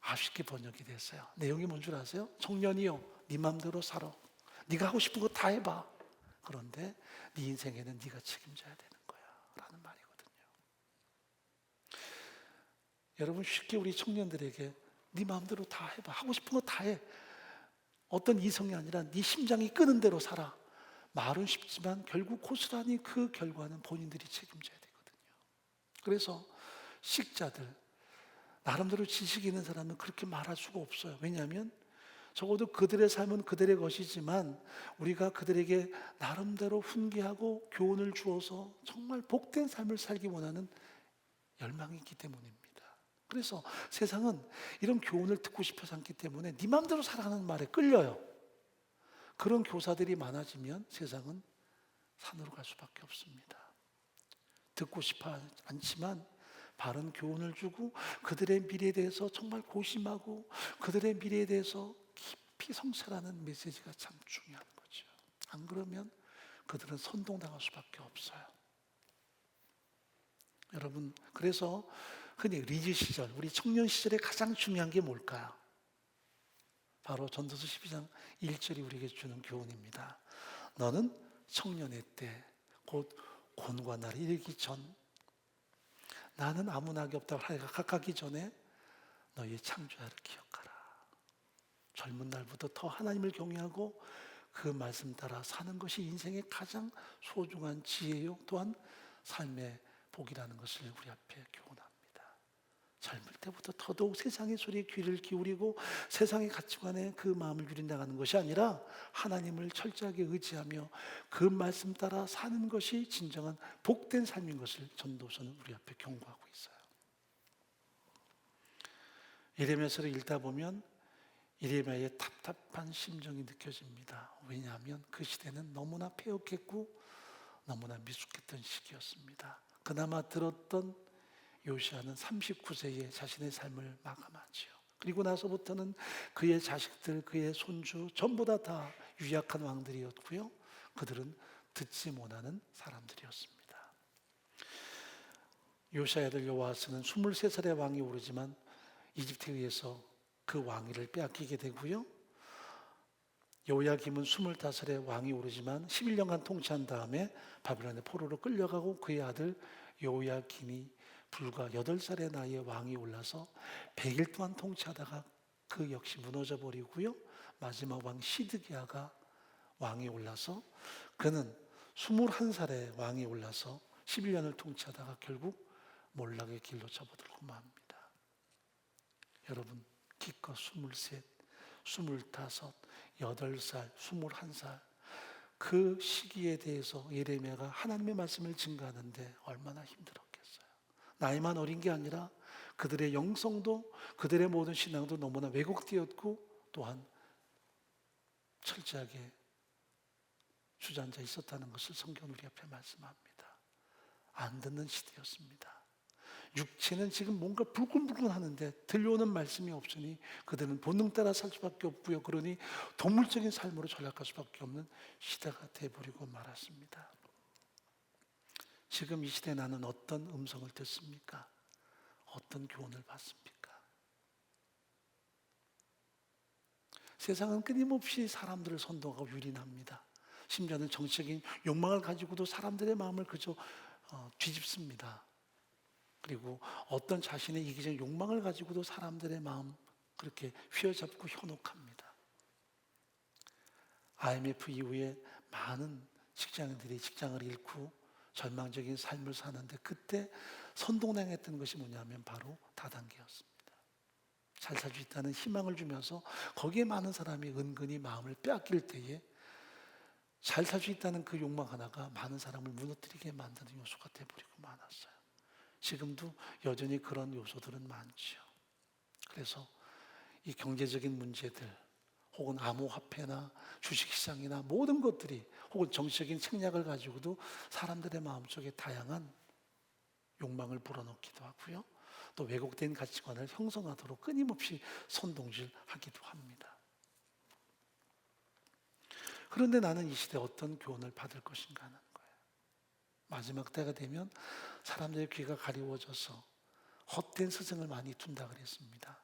아쉽게 번역이 됐어요. 내용이 뭔 줄 아세요? 청년이여 네 마음대로 살아, 네가 하고 싶은 거 다 해봐. 그런데 네 인생에는 네가 책임져야 되는 거야 라는 말이거든요. 여러분, 쉽게 우리 청년들에게 네 마음대로 다 해봐, 하고 싶은 거 다 해, 어떤 이성이 아니라 네 심장이 끄는 대로 살아, 말은 쉽지만 결국 고스란히 그 결과는 본인들이 책임져야 되거든요. 그래서 식자들, 나름대로 지식이 있는 사람은 그렇게 말할 수가 없어요. 왜냐하면 적어도 그들의 삶은 그들의 것이지만 우리가 그들에게 나름대로 훈계하고 교훈을 주어서 정말 복된 삶을 살기 원하는 열망이 있기 때문입니다. 그래서 세상은 이런 교훈을 듣고 싶어서 않기 때문에 네 마음대로 살아가는 말에 끌려요. 그런 교사들이 많아지면 세상은 산으로 갈 수밖에 없습니다. 듣고 싶어 않지만 바른 교훈을 주고 그들의 미래에 대해서 정말 고심하고 그들의 미래에 대해서 깊이 성찰하는 메시지가 참 중요한 거죠. 안 그러면 그들은 선동당할 수밖에 없어요. 여러분, 그래서 흔히 리즈 시절, 우리 청년 시절에 가장 중요한 게 뭘까요? 바로 전도서 12장 1절이 우리에게 주는 교훈입니다. 너는 청년의 때, 곧 곤고한 날이 이르기 전, 나는 아무 낙이 없다고 하리가 가까기 전에 너희의 창조자를 기억하라. 젊은 날부터 더 하나님을 경외하고 그 말씀 따라 사는 것이 인생의 가장 소중한 지혜요, 또한 삶의 복이라는 것을 우리 앞에 교훈합니다. 젊을 때부터 더더욱 세상의 소리에 귀를 기울이고 세상의 가치관에 그 마음을 유린당하는 것이 아니라 하나님을 철저하게 의지하며 그 말씀 따라 사는 것이 진정한 복된 삶인 것을 전도서는 우리 앞에 경고하고 있어요. 예레미야서를 읽다 보면 예레미야의 답답한 심정이 느껴집니다. 왜냐하면 그 시대는 너무나 패역했고 너무나 미숙했던 시기였습니다. 그나마 들었던 요시아는 39세에 자신의 삶을 마감하죠. 그리고 나서부터는 그의 자식들, 그의 손주 전부 다 유약한 왕들이었고요, 그들은 듣지 못하는 사람들이었습니다. 요시아의 아들 여호아스는 23살의 왕이 오르지만 이집트에 의해서 그 왕위를 빼앗기게 되고요. 요야김은 25살에 왕이 오르지만 11년간 통치한 다음에 바벨론의 포로로 끌려가고 그의 아들 요야김이 불과 8살의 나이에 왕이 올라서 100일 동안 통치하다가 그 역시 무너져 버리고요. 마지막 왕 시드기야가 왕이 올라서 그는 21살에 왕이 올라서 11년을 통치하다가 결국 몰락의 길로 접어들고 맙니다. 여러분, 기껏 23, 25, 8살, 21살 그 시기에 대해서 예레미야가 하나님의 말씀을 증거하는데 얼마나 힘들었겠어요. 나이만 어린 게 아니라 그들의 영성도 그들의 모든 신앙도 너무나 왜곡되었고 또한 철저하게 주저앉아 있었다는 것을 성경은 우리 앞에 말씀합니다. 안 듣는 시대였습니다. 육체는 지금 뭔가 불끈불끈 하는데 들려오는 말씀이 없으니 그들은 본능 따라 살 수밖에 없고요. 그러니 동물적인 삶으로 전락할 수밖에 없는 시대가 되어버리고 말았습니다. 지금 이 시대에 나는 어떤 음성을 듣습니까? 어떤 교훈을 받습니까? 세상은 끊임없이 사람들을 선동하고 유린합니다. 심지어는 정치적인 욕망을 가지고도 사람들의 마음을 그저 뒤집습니다. 그리고 어떤 자신의 이기적인 욕망을 가지고도 사람들의 마음 그렇게 휘어잡고 현혹합니다. IMF 이후에 많은 직장인들이 직장을 잃고 절망적인 삶을 사는데 그때 선동당했던 것이 뭐냐면 바로 다단계였습니다. 잘 살 수 있다는 희망을 주면서 거기에 많은 사람이 은근히 마음을 빼앗길 때에 잘 살 수 있다는 그 욕망 하나가 많은 사람을 무너뜨리게 만드는 요소가 되어버리고 말았어요. 지금도 여전히 그런 요소들은 많죠. 그래서 이 경제적인 문제들 혹은 암호화폐나 주식시장이나 모든 것들이 혹은 정치적인 책략을 가지고도 사람들의 마음속에 다양한 욕망을 불어넣기도 하고요. 또 왜곡된 가치관을 형성하도록 끊임없이 선동질하기도 합니다. 그런데 나는 이 시대에 어떤 교훈을 받을 것인가 하는 거예요. 마지막 때가 되면 사람들의 귀가 가리워져서 헛된 스승을 많이 둔다 그랬습니다.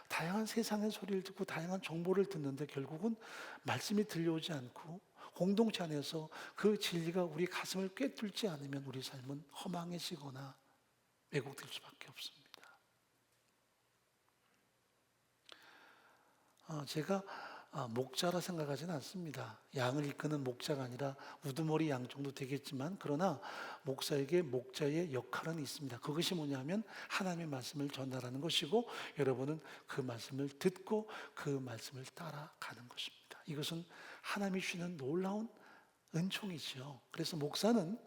다양한 세상의 소리를 듣고 다양한 정보를 듣는데 결국은 말씀이 들려오지 않고 공동체 안에서 그 진리가 우리 가슴을 꿰뚫지 않으면 우리 삶은 허망해지거나 왜곡될 수밖에 없습니다. 제가 목자라 생각하지는 않습니다. 양을 이끄는 목자가 아니라 우두머리 양 정도 되겠지만 그러나 목사에게 목자의 역할은 있습니다. 그것이 뭐냐면 하나님의 말씀을 전달하는 것이고 여러분은 그 말씀을 듣고 그 말씀을 따라가는 것입니다. 이것은 하나님이 주시는 놀라운 은총이죠. 그래서 목사는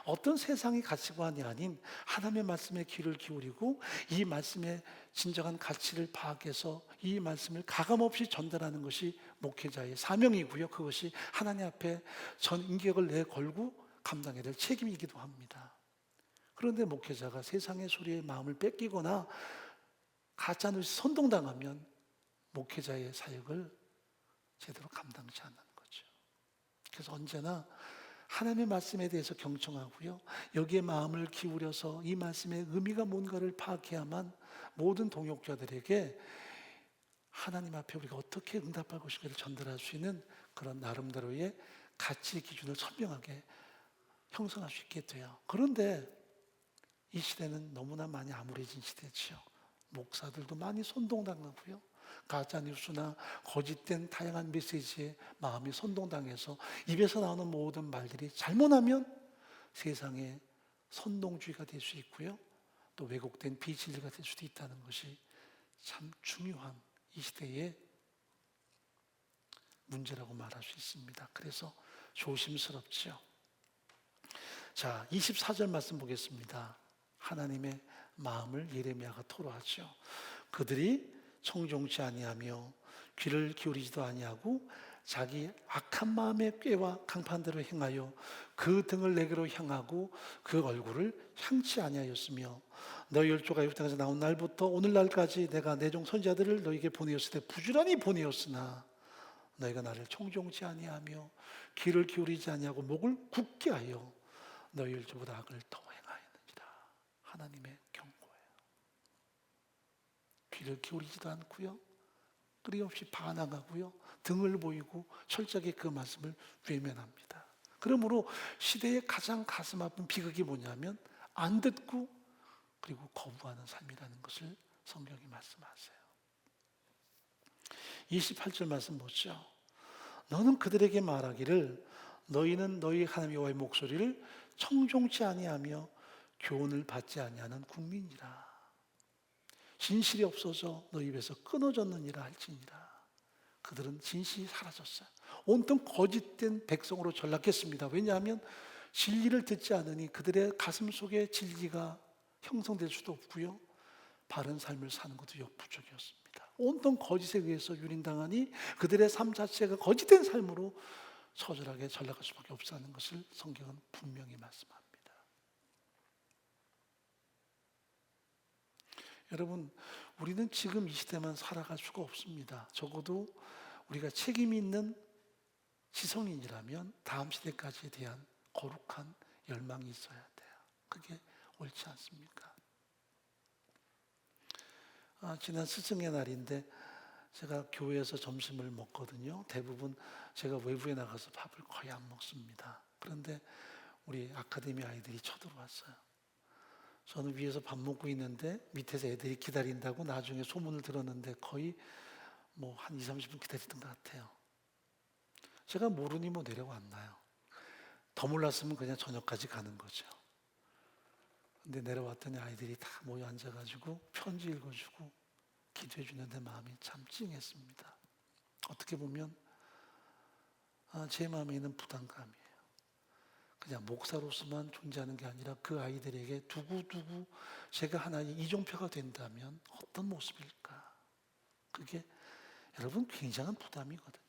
어떤 세상의 가치관이 아닌 하나님의 말씀에 귀를 기울이고 이 말씀의 진정한 가치를 파악해서 이 말씀을 가감없이 전달하는 것이 목회자의 사명이고요. 그것이 하나님 앞에 전 인격을 내걸고 감당해야 될 책임이기도 합니다. 그런데 목회자가 세상의 소리에 마음을 뺏기거나 가짜뉴스 선동당하면 목회자의 사역을 제대로 감당치 않는 거죠. 그래서 언제나 하나님의 말씀에 대해서 경청하고요. 여기에 마음을 기울여서 이 말씀의 의미가 뭔가를 파악해야만 모든 동역자들에게 하나님 앞에 우리가 어떻게 응답할 것인가를 전달할 수 있는 그런 나름대로의 가치 기준을 선명하게 형성할 수 있게 돼요. 그런데 이 시대는 너무나 많이 암울해진 시대죠. 목사들도 많이 선동당하고요. 가짜뉴스나 거짓된 다양한 메시지에 마음이 선동당해서 입에서 나오는 모든 말들이 잘못하면 세상에 선동주의가 될 수 있고요. 또 왜곡된 비진리가 될 수도 있다는 것이 참 중요한 이 시대의 문제라고 말할 수 있습니다. 그래서 조심스럽죠. 자, 24절 말씀 보겠습니다. 하나님의 마음을 예레미야가 토로하죠. 그들이 청종치 아니하며 귀를 기울이지도 아니하고 자기 악한 마음의 꾀와 강판대로 행하여 그 등을 내게로 향하고 그 얼굴을 향치 아니하였으며 너희 열조가 애굽 땅에서 나온 날부터 오늘날까지 내가 내 종 선지자들을 너희에게 보내었을 때 부지런히 보내었으나 너희가 나를 청종치 아니하며 귀를 기울이지 아니하고 목을 굳게 하여 너희 열조보다 악을 더 행하였느니라. 하나님의 경고예요. 귀를 기울이지도 않고요. 끊임없이 반항하고요, 등을 보이고 철저하게 그 말씀을 외면합니다. 그러므로 시대의 가장 가슴 아픈 비극이 뭐냐면 안 듣고 그리고 거부하는 삶이라는 것을 성경이 말씀하세요. 28절 말씀 보죠. 너는 그들에게 말하기를 너희는 너희 하나님 여호와의 목소리를 청종치 아니하며 교훈을 받지 아니하는 국민이라. 진실이 없어져 너희 입에서 끊어졌느니라 할지니라. 그들은 진실이 사라졌어요. 온통 거짓된 백성으로 전락했습니다. 왜냐하면 진리를 듣지 않으니 그들의 가슴 속에 진리가 형성될 수도 없고요, 바른 삶을 사는 것도 역부족이었습니다. 온통 거짓에 의해서 유린당하니 그들의 삶 자체가 거짓된 삶으로 처절하게 전락할 수밖에 없다는 것을 성경은 분명히 말씀합니다. 여러분, 우리는 지금 이 시대만 살아갈 수가 없습니다. 적어도 우리가 책임 있는 지성인이라면 다음 시대까지에 대한 거룩한 열망이 있어야 돼요. 그게 옳지 않습니까? 지난 스승의 날인데 제가 교회에서 점심을 먹거든요. 대부분 제가 외부에 나가서 밥을 거의 안 먹습니다. 그런데 우리 아카데미 아이들이 쳐들어왔어요. 저는 위에서 밥 먹고 있는데 밑에서 애들이 기다린다고 나중에 소문을 들었는데 거의 한 20-30분 기다리던 것 같아요. 제가 모르니 내려왔나요? 더 몰랐으면 그냥 저녁까지 가는 거죠. 근데 내려왔더니 아이들이 다 모여 앉아가지고 편지 읽어주고 기도해 주는데 마음이 참 찡했습니다. 어떻게 보면 제 마음에 있는 부담감이에요. 그냥 목사로서만 존재하는 게 아니라 그 아이들에게 두고두고 제가 하나의 이종표가 된다면 어떤 모습일까? 그게 여러분 굉장한 부담이거든요.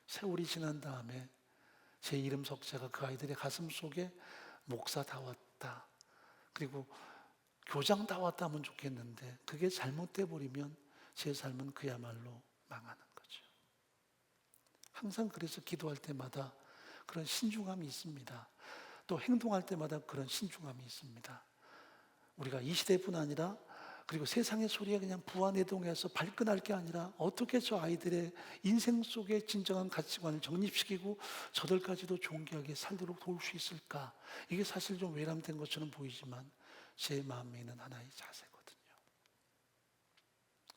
세월이 지난 다음에 제 이름 석자가 그 아이들의 가슴 속에 목사 다 왔다, 그리고 교장 다 왔다 하면 좋겠는데 그게 잘못돼 버리면 제 삶은 그야말로 망하는 거죠. 항상 그래서 기도할 때마다 그런 신중함이 있습니다. 또 행동할 때마다 그런 신중함이 있습니다. 우리가 이 시대뿐 아니라 그리고 세상의 소리에 그냥 부안해동해서 발끈할 게 아니라 어떻게 저 아이들의 인생 속에 진정한 가치관을 정립시키고 저들까지도 존귀하게 살도록 도울 수 있을까? 이게 사실 좀 외람된 것처럼 보이지만 제 마음에 있는 하나의 자세거든요.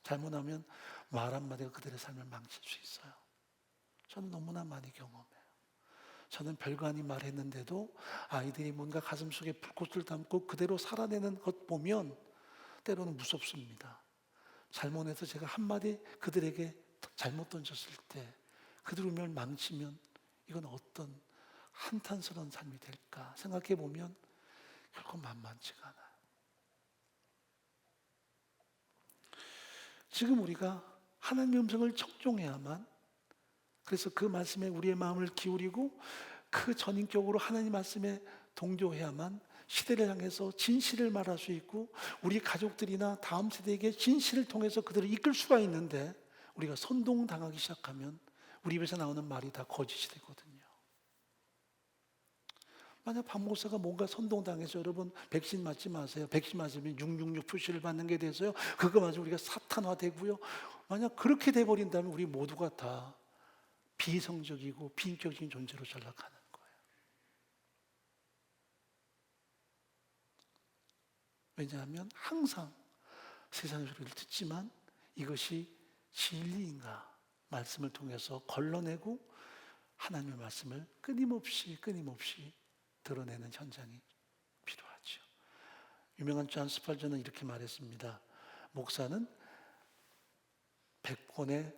잘못하면 말 한마디가 그들의 삶을 망칠 수 있어요. 저는 너무나 많이 경험해요. 저는 별거 아닌 말했는데도 아이들이 뭔가 가슴속에 불꽃을 담고 그대로 살아내는 것 보면 때로는 무섭습니다. 잘못해서 제가 한마디 그들에게 잘못 던졌을 때 그들 운명을 망치면 이건 어떤 한탄스러운 삶이 될까 생각해 보면 결코 만만치가 않아요. 지금 우리가 하나님의 음성을 청종해야만, 그래서 그 말씀에 우리의 마음을 기울이고 그 전인격으로 하나님 말씀에 동조해야만 시대를 향해서 진실을 말할 수 있고 우리 가족들이나 다음 세대에게 진실을 통해서 그들을 이끌 수가 있는데, 우리가 선동당하기 시작하면 우리 입에서 나오는 말이 다 거짓이 되거든요. 만약 박 목사가 뭔가 선동당해서 여러분 백신 맞지 마세요. 백신 맞으면 666 표시를 받는 게 돼서요, 그거 맞으면 우리가 사탄화되고요, 만약 그렇게 돼버린다면 우리 모두가 다 비성적이고 비인격적인 존재로 전락하는 거예요. 왜냐하면 항상 세상의 소리를 듣지만 이것이 진리인가 말씀을 통해서 걸러내고 하나님의 말씀을 끊임없이 드러내는 현장이 필요하죠. 유명한 존 스펄전은 이렇게 말했습니다. 목사는 100권의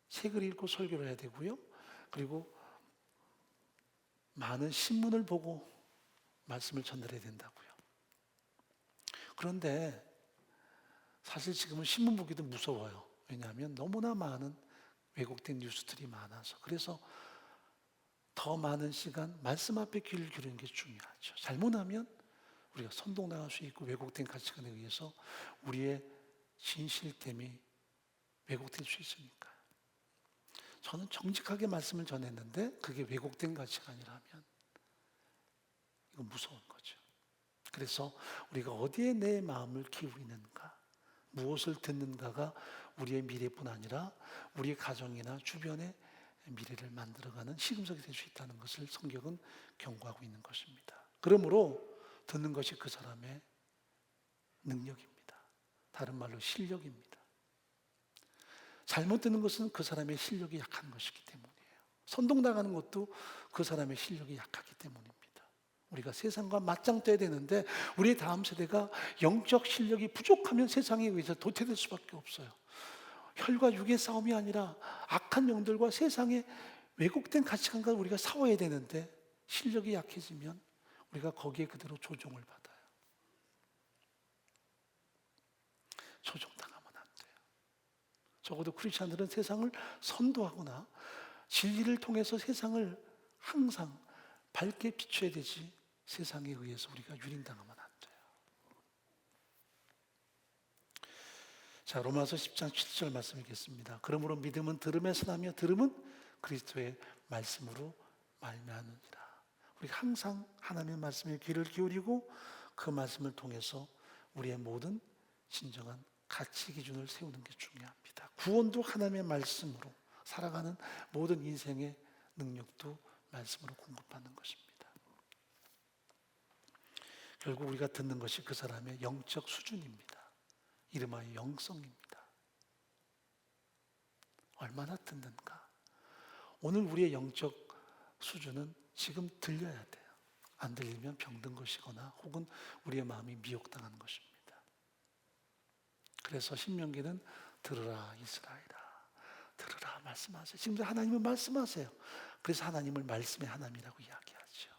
책을 읽고 설교를 해야 되고요, 그리고 많은 신문을 보고 말씀을 전달해야 된다고요. 그런데 사실 지금은 신문 보기도 무서워요. 왜냐하면 너무나 많은 왜곡된 뉴스들이 많아서. 그래서 더 많은 시간 말씀 앞에 귀를 기울이는 게 중요하죠. 잘못하면 우리가 선동당할 수 있고 왜곡된 가치관에 의해서 우리의 진실됨이 왜곡될 수 있으니까요. 저는 정직하게 말씀을 전했는데 그게 왜곡된 가치관이라면 이건 무서운 거죠. 그래서 우리가 어디에 내 마음을 기울이는가, 무엇을 듣는가가 우리의 미래뿐 아니라 우리의 가정이나 주변의 미래를 만들어가는 시금석이 될 수 있다는 것을 성경은 경고하고 있는 것입니다. 그러므로 듣는 것이 그 사람의 능력입니다. 다른 말로 실력입니다. 잘못 듣는 것은 그 사람의 실력이 약한 것이기 때문이에요. 선동당하는 것도 그 사람의 실력이 약하기 때문입니다. 우리가 세상과 맞짱 떠야 되는데 우리 다음 세대가 영적 실력이 부족하면 세상에 의해서 도태될 수밖에 없어요. 혈과 육의 싸움이 아니라 악한 영들과 세상의 왜곡된 가치관과 우리가 싸워야 되는데 실력이 약해지면 우리가 거기에 그대로 조종을 받아요. 조종당하면 안 돼요. 적어도 크리스찬들은 세상을 선도하거나 진리를 통해서 세상을 항상 밝게 비춰야 되지 세상에 의해서 우리가 유린당하면 안 돼요. 자, 로마서 10장 7절 말씀 읽겠습니다. 그러므로 믿음은 들음에서 나며 들음은 그리스도의 말씀으로 말미암으니라. 우리가 항상 하나님의 말씀에 귀를 기울이고 그 말씀을 통해서 우리의 모든 진정한 가치 기준을 세우는 게 중요합니다. 구원도 하나님의 말씀으로, 살아가는 모든 인생의 능력도 말씀으로 공급받는 것입니다. 결국 우리가 듣는 것이 그 사람의 영적 수준입니다. 이름하여 영성입니다. 얼마나 듣는가. 오늘 우리의 영적 수준은 지금 들려야 돼요. 안 들리면 병든 것이거나 혹은 우리의 마음이 미혹당한 것입니다. 그래서 신명기는 들으라 이스라엘아, 들으라 말씀하세요. 지금 하나님은 말씀하세요. 그래서 하나님을 말씀의 하나님이라고 이야기하죠.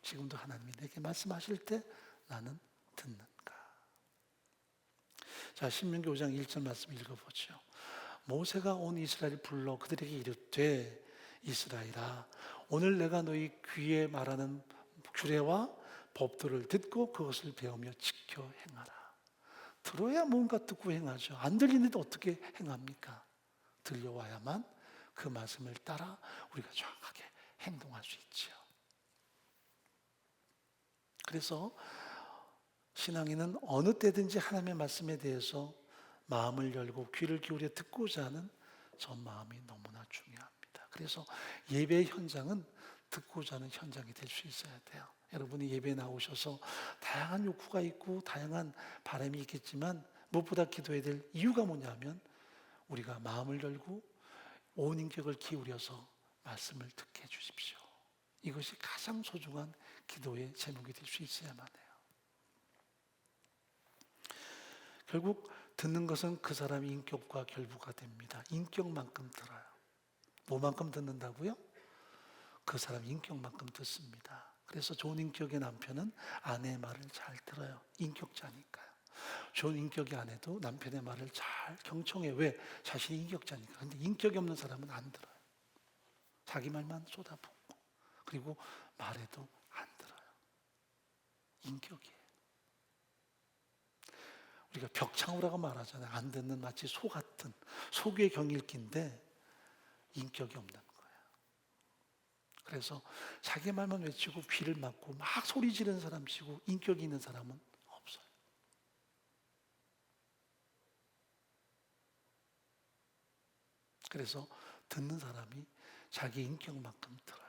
지금도 하나님이 내게 말씀하실 때 나는 듣는가. 자, 신명기 5장 1절 말씀 읽어보죠. 모세가 온 이스라엘을 불러 그들에게 이르되 이스라엘아, 오늘 내가 너희 귀에 말하는 규례와 법도를 듣고 그것을 배우며 지켜 행하라. 들어야 뭔가 듣고 행하죠. 안 들리는데 어떻게 행합니까? 들려와야만 그 말씀을 따라 우리가 정확하게 행동할 수 있죠. 그래서 신앙인은 어느 때든지 하나님의 말씀에 대해서 마음을 열고 귀를 기울여 듣고자 하는 저 마음이 너무나 중요합니다. 그래서 예배 현장은 듣고자 하는 현장이 될 수 있어야 돼요. 여러분이 예배에 나오셔서 다양한 욕구가 있고 다양한 바람이 있겠지만 무엇보다 기도해야 될 이유가 뭐냐면 우리가 마음을 열고 온 인격을 기울여서 말씀을 듣게 해주십시오. 이것이 가장 소중한 기도의 제목이 될 수 있어야만 해요. 결국 듣는 것은 그 사람의 인격과 결부가 됩니다. 인격만큼 들어요. 뭐만큼 듣는다고요? 그 사람 인격만큼 듣습니다. 그래서 좋은 인격의 남편은 아내의 말을 잘 들어요. 인격자니까요. 좋은 인격의 아내도 남편의 말을 잘 경청해요. 왜? 자신이 인격자니까. 근데 인격이 없는 사람은 안 들어요. 자기 말만 쏟아붓고 그리고 말해도 안 들어요. 인격이에요. 우리가 벽창호라고 말하잖아요. 안 듣는 마치 소 같은 소귀의 경읽기인데 인격이 없는 거예요. 그래서 자기 말만 외치고 귀를 막고 막 소리 지르는 사람 치고 인격이 있는 사람은 없어요. 그래서 듣는 사람이 자기 인격만큼 들어요.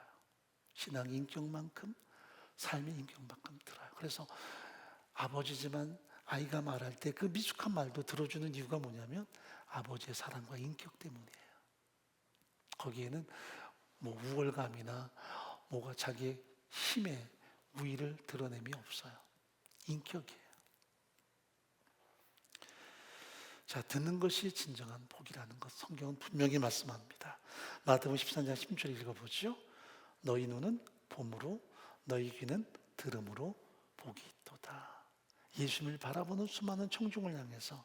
신앙의 인격만큼 삶의 인격만큼 들어요. 그래서 아버지지만 아이가 말할 때 그 미숙한 말도 들어주는 이유가 뭐냐면 아버지의 사랑과 인격 때문이에요. 거기에는 뭐 우월감이나 뭐가 자기의 힘의 우위를 드러냄이 없어요. 인격이에요. 자, 듣는 것이 진정한 복이라는 것 성경은 분명히 말씀합니다. 마태복음 13장 10절 읽어보죠. 너희 눈은 봄으로 너희 귀는 들음으로 복이 있도다. 예수님을 바라보는 수많은 청중을 향해서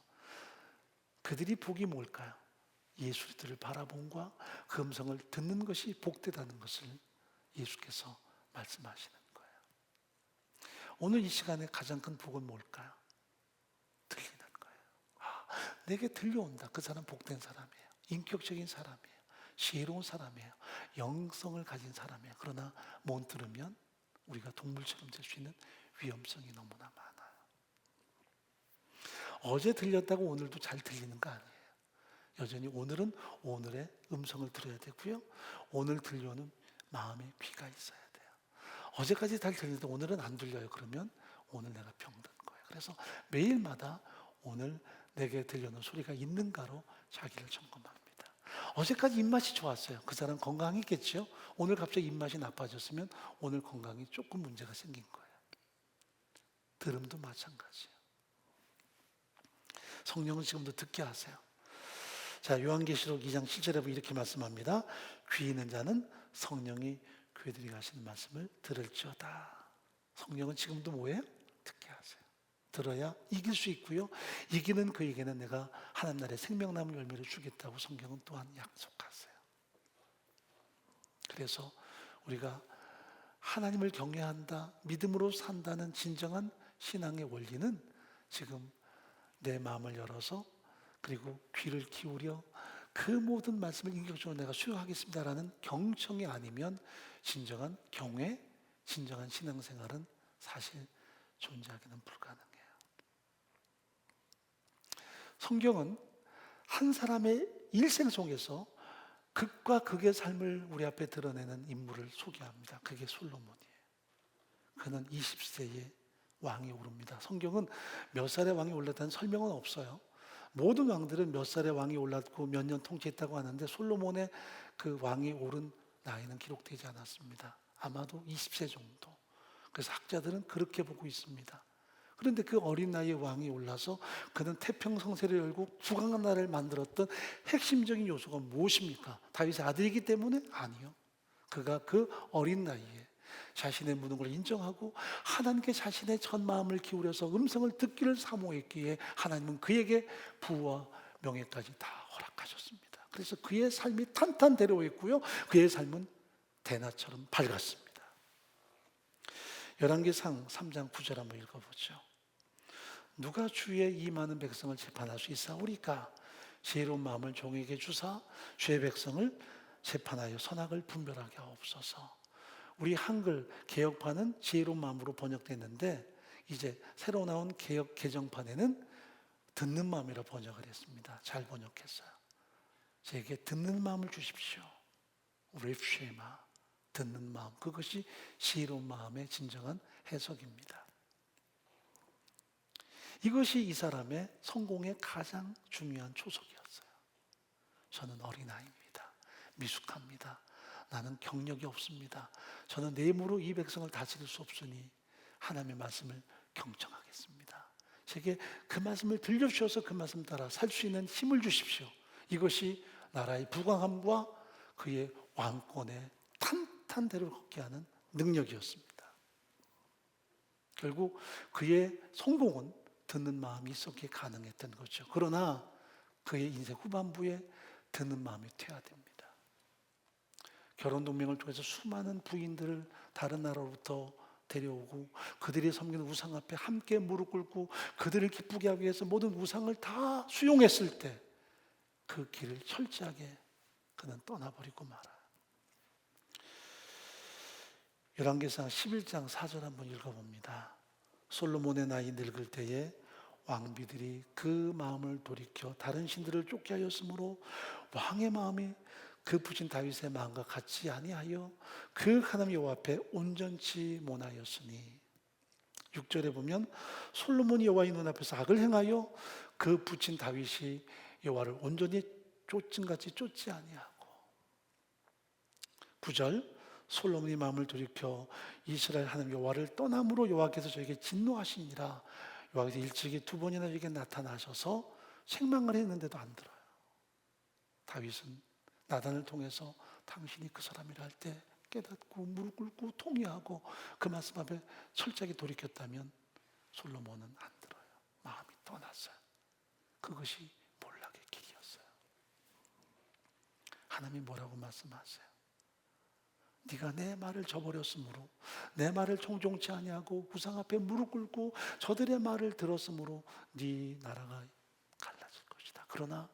그들이 복이 뭘까요? 예수들을 바라본과 그 음성을 듣는 것이 복되다는 것을 예수께서 말씀하시는 거예요. 오늘 이 시간에 가장 큰 복은 뭘까요? 들리는 거예요. 내게 들려온다. 그 사람 복된 사람이에요. 인격적인 사람이에요. 지혜로운 사람이에요. 영성을 가진 사람이에요. 그러나 못 들으면 우리가 동물처럼 될 수 있는 위험성이 너무나 많아요. 어제 들렸다고 오늘도 잘 들리는 거 아니에요. 여전히 오늘은 오늘의 음성을 들어야 되고요. 오늘 들려오는 마음의 귀가 있어야 돼요. 어제까지 잘 들리는데 오늘은 안 들려요. 그러면 오늘 내가 병든 거예요. 그래서 매일마다 오늘 내게 들려오는 소리가 있는가로 자기를 점검합니다. 어제까지 입맛이 좋았어요. 그 사람 건강했겠죠. 오늘 갑자기 입맛이 나빠졌으면 오늘 건강이 조금 문제가 생긴 거예요. 들음도 마찬가지예요. 성령은 지금도 듣게 하세요. 자, 요한계시록 2장 7절에 보면 이렇게 말씀합니다. 귀 있는 자는 성령이 그들이 하시는 말씀을 들을지어다. 성령은 지금도 뭐예요? 듣게 하세요. 들어야 이길 수 있고요. 이기는 그에게는 내가 하나님 나라의 생명나무 열매를 주겠다고 성경은 또한 약속하세요. 그래서 우리가 하나님을 경외한다, 믿음으로 산다는 진정한 신앙의 원리는 지금 내 마음을 열어서 그리고 귀를 기울여 그 모든 말씀을 인격적으로 내가 수용하겠습니다라는 경청이 아니면 진정한 경외, 진정한 신앙생활은 사실 존재하기는 불가능해요. 성경은 한 사람의 일생 속에서 극과 극의 삶을 우리 앞에 드러내는 인물을 소개합니다. 그게 솔로몬이에요. 그는 20세에 왕이 오릅니다. 성경은 몇 살의 왕이 올랐다는 설명은 없어요. 모든 왕들은 몇 살의 왕이 올랐고 몇 년 통치했다고 하는데 솔로몬의 그 왕이 오른 나이는 기록되지 않았습니다. 아마도 20세 정도. 그래서 학자들은 그렇게 보고 있습니다. 그런데 그 어린 나이에 왕이 올라서 그는 태평성세를 열고 국왕한 나라를 만들었던 핵심적인 요소가 무엇입니까? 다윗의 아들이기 때문에? 아니요. 그가 그 어린 나이에 자신의 무능을 인정하고 하나님께 자신의 전 마음을 기울여서 음성을 듣기를 사모했기에 하나님은 그에게 부와 명예까지 다 허락하셨습니다. 그래서 그의 삶이 탄탄대로했고요. 그의 삶은 대낮처럼 밝았습니다. 열왕기상 3장 9절 한번 읽어보죠. 누가 주의 이 많은 백성을 재판할 수 있사오리까? 지혜로운 마음을 종에게 주사 주의 백성을 재판하여 선악을 분별하게 하옵소서. 우리 한글 개혁판은 지혜로운 마음으로 번역됐는데 이제 새로 나온 개혁 개정판에는 듣는 마음이라 번역을 했습니다. 잘 번역했어요. 제게 듣는 마음을 주십시오. 립쉐마, 듣는 마음. 그것이 지혜로운 마음의 진정한 해석입니다. 이것이 이 사람의 성공의 가장 중요한 초석이었어요. 저는 어린아이입니다. 미숙합니다. 나는 경력이 없습니다. 저는 내 힘으로 이 백성을 다스릴 수 없으니 하나님의 말씀을 경청하겠습니다. 제게 그 말씀을 들려주셔서 그 말씀 따라 살 수 있는 힘을 주십시오. 이것이 나라의 부강함과 그의 왕권의 탄탄대로 걷게 하는 능력이었습니다. 결국 그의 성공은 듣는 마음이 있었기에 가능했던 거죠. 그러나 그의 인생 후반부에 듣는 마음이 퇴화됩니다. 결혼 동맹을 통해서 수많은 부인들을 다른 나라로부터 데려오고 그들이 섬기는 우상 앞에 함께 무릎 꿇고 그들을 기쁘게 하기 위해서 모든 우상을 다 수용했을 때 그 길을 철저하게 그는 떠나버리고 말아요. 열왕기상 11장 4절 한번 읽어봅니다. 솔로몬의 나이 늙을 때에 왕비들이 그 마음을 돌이켜 다른 신들을 쫓게 하였으므로 왕의 마음이 그 부친 다윗의 마음과 같지 아니하여 그 하나님 여호와 앞에 온전치 못하였으니 6절에 보면 솔로몬이 여호와의 눈앞에서 악을 행하여 그 부친 다윗이 여호와를 온전히 쫓은같이 쫓지 아니하고 9절 솔로몬이 마음을 돌이켜 이스라엘 하나님 여호와를 떠남으로 여호와께서 저에게 진노하시니라. 여호와께서 일찍이 두 번이나 저에게 나타나셔서 책망을 했는데도 안 들어요. 다윗은 나단을 통해서 당신이 그 사람이라 할 때 깨닫고 무릎 꿇고 통회하고 그 말씀 앞에 철저하게 돌이켰다면 솔로몬은 안 들어요. 마음이 떠났어요. 그것이 몰락의 길이었어요. 하나님이 뭐라고 말씀하세요? 네가 내 말을 저버렸으므로 내 말을 청종치 아니하고 우상 앞에 무릎 꿇고 저들의 말을 들었으므로 네 나라가 갈라질 것이다. 그러나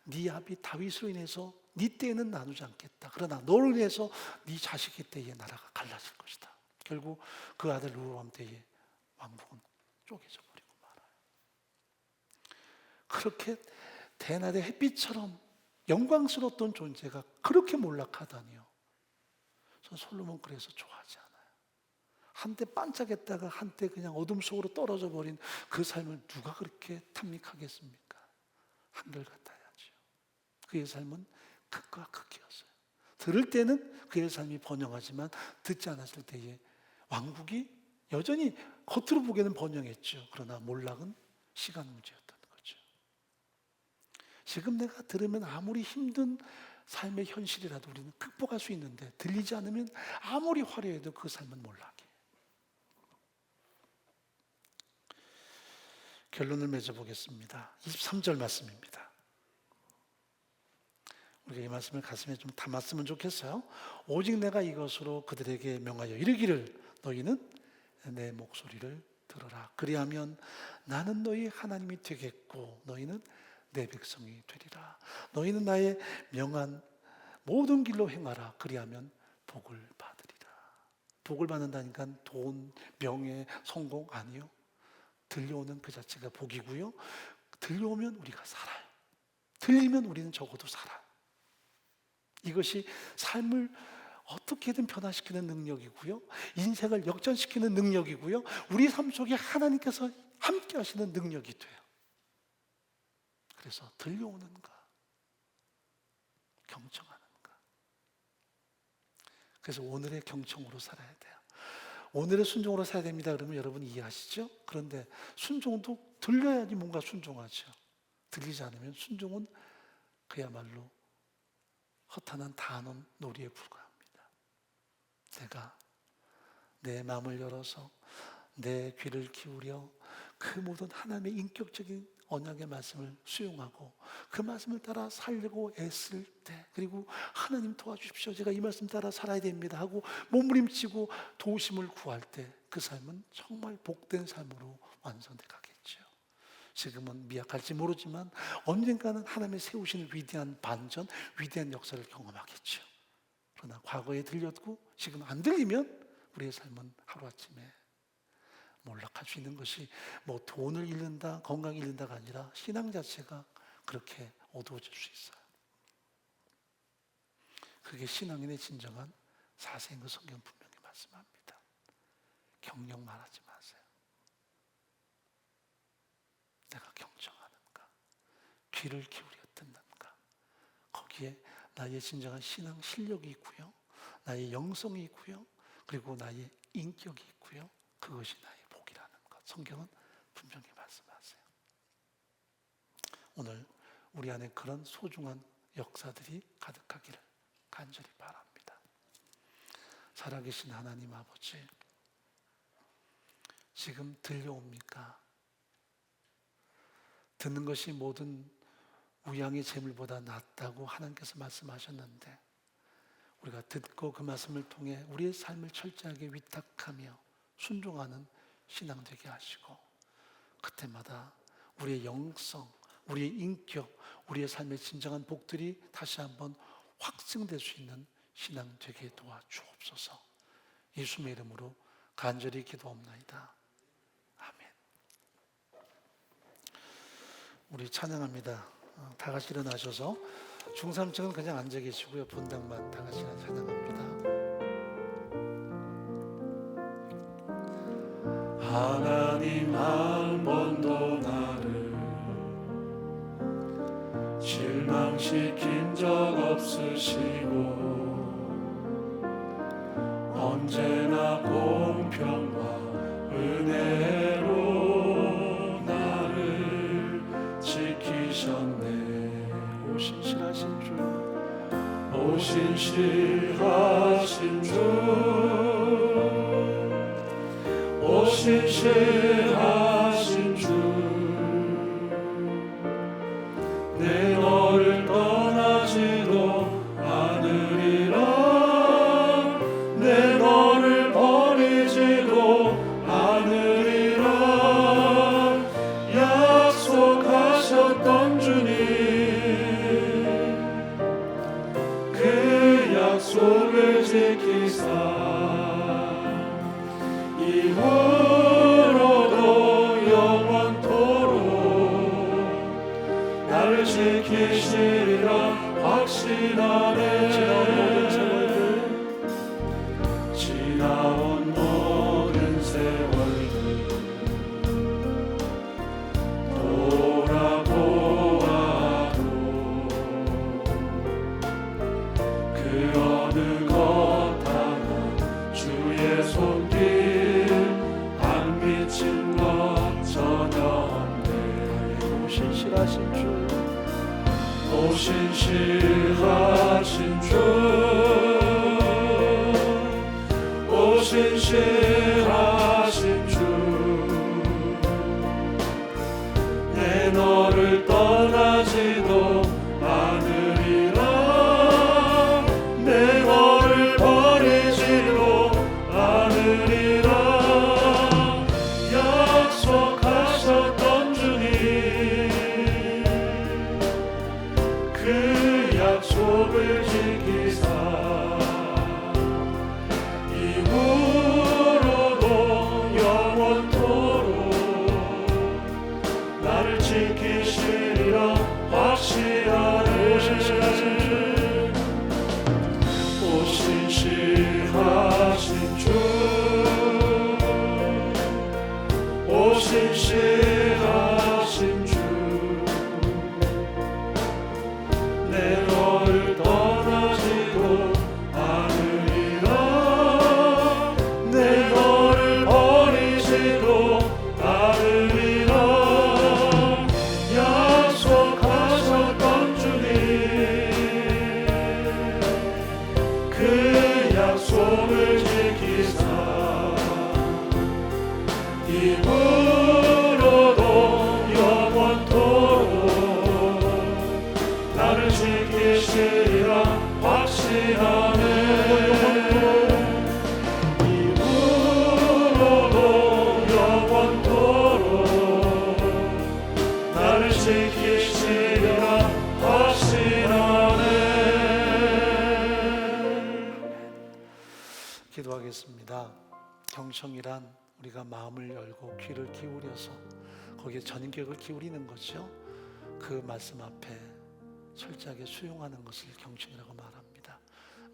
네 아비 다윗으로 인해서 네 때에는 나누지 않겠다. 그러나 너로 인해서 네 자식의 때에 나라가 갈라질 것이다. 결국 그 아들 르호보암 때에 왕국은 쪼개져 버리고 말아요. 그렇게 대낮의 햇빛처럼 영광스러웠던 존재가 그렇게 몰락하다니요. 전 솔로몬 그래서 좋아하지 않아요. 한때 반짝했다가 한때 그냥 어둠 속으로 떨어져 버린 그 삶을 누가 그렇게 탐닉하겠습니까? 한결같아야죠. 그의 삶은 극과 극이었어요. 들을 때는 그의 삶이 번영하지만 듣지 않았을 때의 왕국이 여전히 겉으로 보기에는 번영했죠. 그러나 몰락은 시간 문제였던 거죠. 지금 내가 들으면 아무리 힘든 삶의 현실이라도 우리는 극복할 수 있는데, 들리지 않으면 아무리 화려해도 그 삶은 몰락이에요. 결론을 맺어보겠습니다. 23절 말씀입니다. 우리가 이 말씀을 가슴에 좀 담았으면 좋겠어요. 오직 내가 이것으로 그들에게 명하여 이르기를 너희는 내 목소리를 들어라. 그리하면 나는 너희 하나님이 되겠고 너희는 내 백성이 되리라. 너희는 나의 명한 모든 길로 행하라. 그리하면 복을 받으리라. 복을 받는다니까 돈, 명예, 성공 아니요. 들려오는 그 자체가 복이고요. 들려오면 우리가 살아요. 들리면 우리는 적어도 살아요. 이것이 삶을 어떻게든 변화시키는 능력이고요. 인생을 역전시키는 능력이고요. 우리 삶 속에 하나님께서 함께 하시는 능력이 돼요. 그래서 들려오는가, 경청하는가. 그래서 오늘의 경청으로 살아야 돼요. 오늘의 순종으로 살아야 됩니다. 그러면 여러분 이해하시죠? 그런데 순종도 들려야지 뭔가 순종하죠. 들리지 않으면 순종은 그야말로 허탄한 단언 놀이에 불과합니다. 내가 내 마음을 열어서 내 귀를 기울여 그 모든 하나님의 인격적인 언약의 말씀을 수용하고 그 말씀을 따라 살려고 애쓸 때, 그리고 하나님 도와주십시오, 제가 이 말씀 따라 살아야 됩니다 하고 몸부림치고 도우심을 구할 때 그 삶은 정말 복된 삶으로 완성돼 가겠죠. 지금은 미약할지 모르지만 언젠가는 하나님의 세우시는 위대한 반전, 위대한 역사를 경험하겠죠. 그러나 과거에 들렸고 지금 안 들리면 우리의 삶은 하루아침에 몰락할 수 있는 것이 뭐 돈을 잃는다, 건강을 잃는다가 아니라 신앙 자체가 그렇게 어두워질 수 있어요. 그게 신앙인의 진정한 사세인 거 성경 분명히 말씀합니다. 경영 말하지 마세요. 내가 경청하는가, 귀를 기울여 듣는가, 거기에 나의 진정한 신앙 실력이 있고요, 나의 영성이 있고요, 그리고 나의 인격이 있고요, 그것이 나의 복이라는 것 성경은 분명히 말씀하세요. 오늘 우리 안에 그런 소중한 역사들이 가득하기를 간절히 바랍니다. 살아계신 하나님 아버지, 지금 들려옵니까? 듣는 것이 모든 우양의 재물보다 낫다고 하나님께서 말씀하셨는데, 우리가 듣고 그 말씀을 통해 우리의 삶을 철저하게 위탁하며 순종하는 신앙 되게 하시고, 그때마다 우리의 영성, 우리의 인격, 우리의 삶의 진정한 복들이 다시 한번 확증될 수 있는 신앙 되게 도와주옵소서. 예수님의 이름으로 간절히 기도옵나이다. 아멘. 우리 찬양합니다. 다 같이 일어나셔서 중삼층은 그냥 앉아 계시고요, 본당만 다 같이 찬양합니다. 하나님 한 번도 나를 실망시킨 적 없으시고 언제나 공평과 은혜로 나를 지키셨네. 오신실하신 주, 오신실하신 주, 오신실하신 주, 내 너를 떠나지도 않으리라, 내 너를 버리지도 않으리라 약속하셨던 주님, 그 약속을 지키사 이후로도 지키시리라 확신하네. 지나온 모든 세월들 돌아보아도 그 어느 것 하나 주의 손길 안 미친 것 전혀 없네. 신실하신 주, 오 신실하신 주, 오 신실하신 주, 내 너를 떠나지도 않으리라. 내 너를 버리지도 않으리라. 약속하셨던 주님, 그 약속을 지키사 이후로도 영원토록 나를 지키시리라 확신하네. 오 신실하신 주, 오 신실하신 주, 내 너를 떠나지도 않으리라. 내 너를 버리지도 않으리라. 약속하셨던 주님, 그 약속을 지키사 이후로도 영원토록 나를 지키시리라 확신하네. 이후로도 영원토록 나를 지키시리라 확신하네. 기도하겠습니다. 경청이란 우리가 마음을 열고 귀를 기울여서 거기에 전격을 기울이는 거죠. 그 말씀 앞에 철저하게 수용하는 것을 경청이라고 말합니다.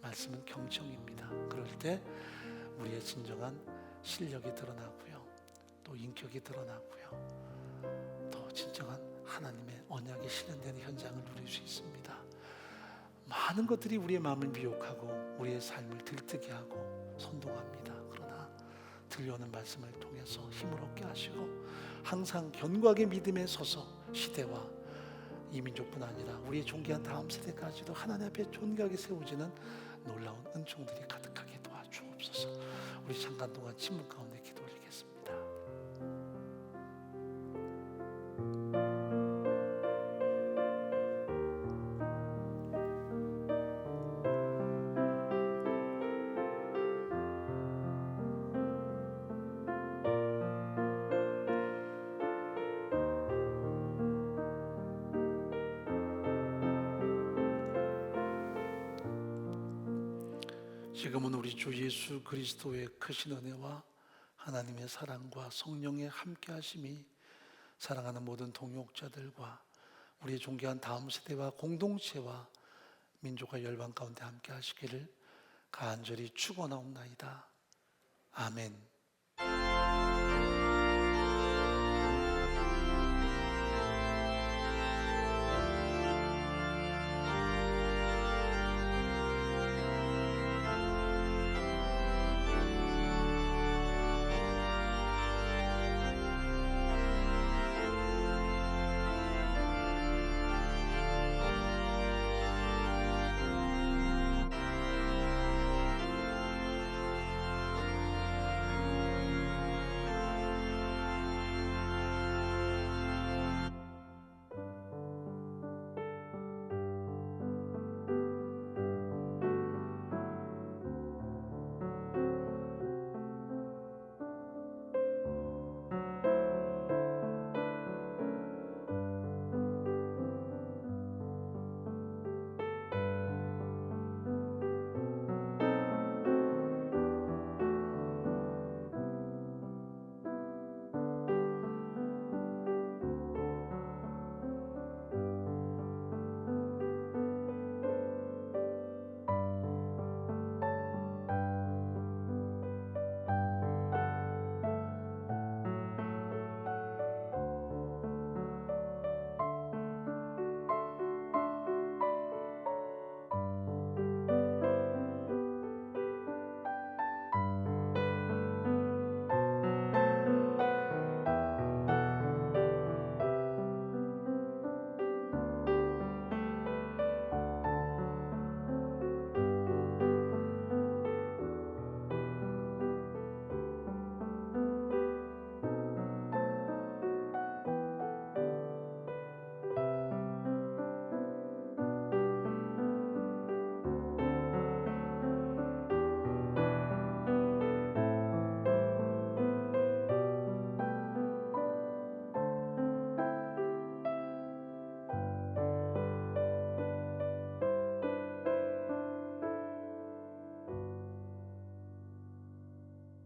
말씀은 경청입니다. 그럴 때 우리의 진정한 실력이 드러나고요, 또 인격이 드러나고요, 또 진정한 하나님의 언약이 실현되는 현장을 누릴 수 있습니다. 많은 것들이 우리의 마음을 미혹하고 우리의 삶을 들뜨게 하고 선동합니다. 그러나 들려오는 말씀을 통해서 힘을 얻게 하시고 항상 견고하게 믿음에 서서 시대와 이 민족뿐 아니라 우리의 존귀한 다음 세대까지도 하나님 앞에 존귀하게 세워지는 놀라운 은총들이 가득하게 도와주옵소서. 우리 잠깐 동안 침묵 가운데 기도 올리겠습니다. 지금은 우리 주 예수 그리스도의 크신 은혜와 하나님의 사랑과 성령의 함께하심이 사랑하는 모든 동역자들과 우리의 존귀한 다음 세대와 공동체와 민족과 열방 가운데 함께하시기를 간절히 축원하옵나이다. 아멘.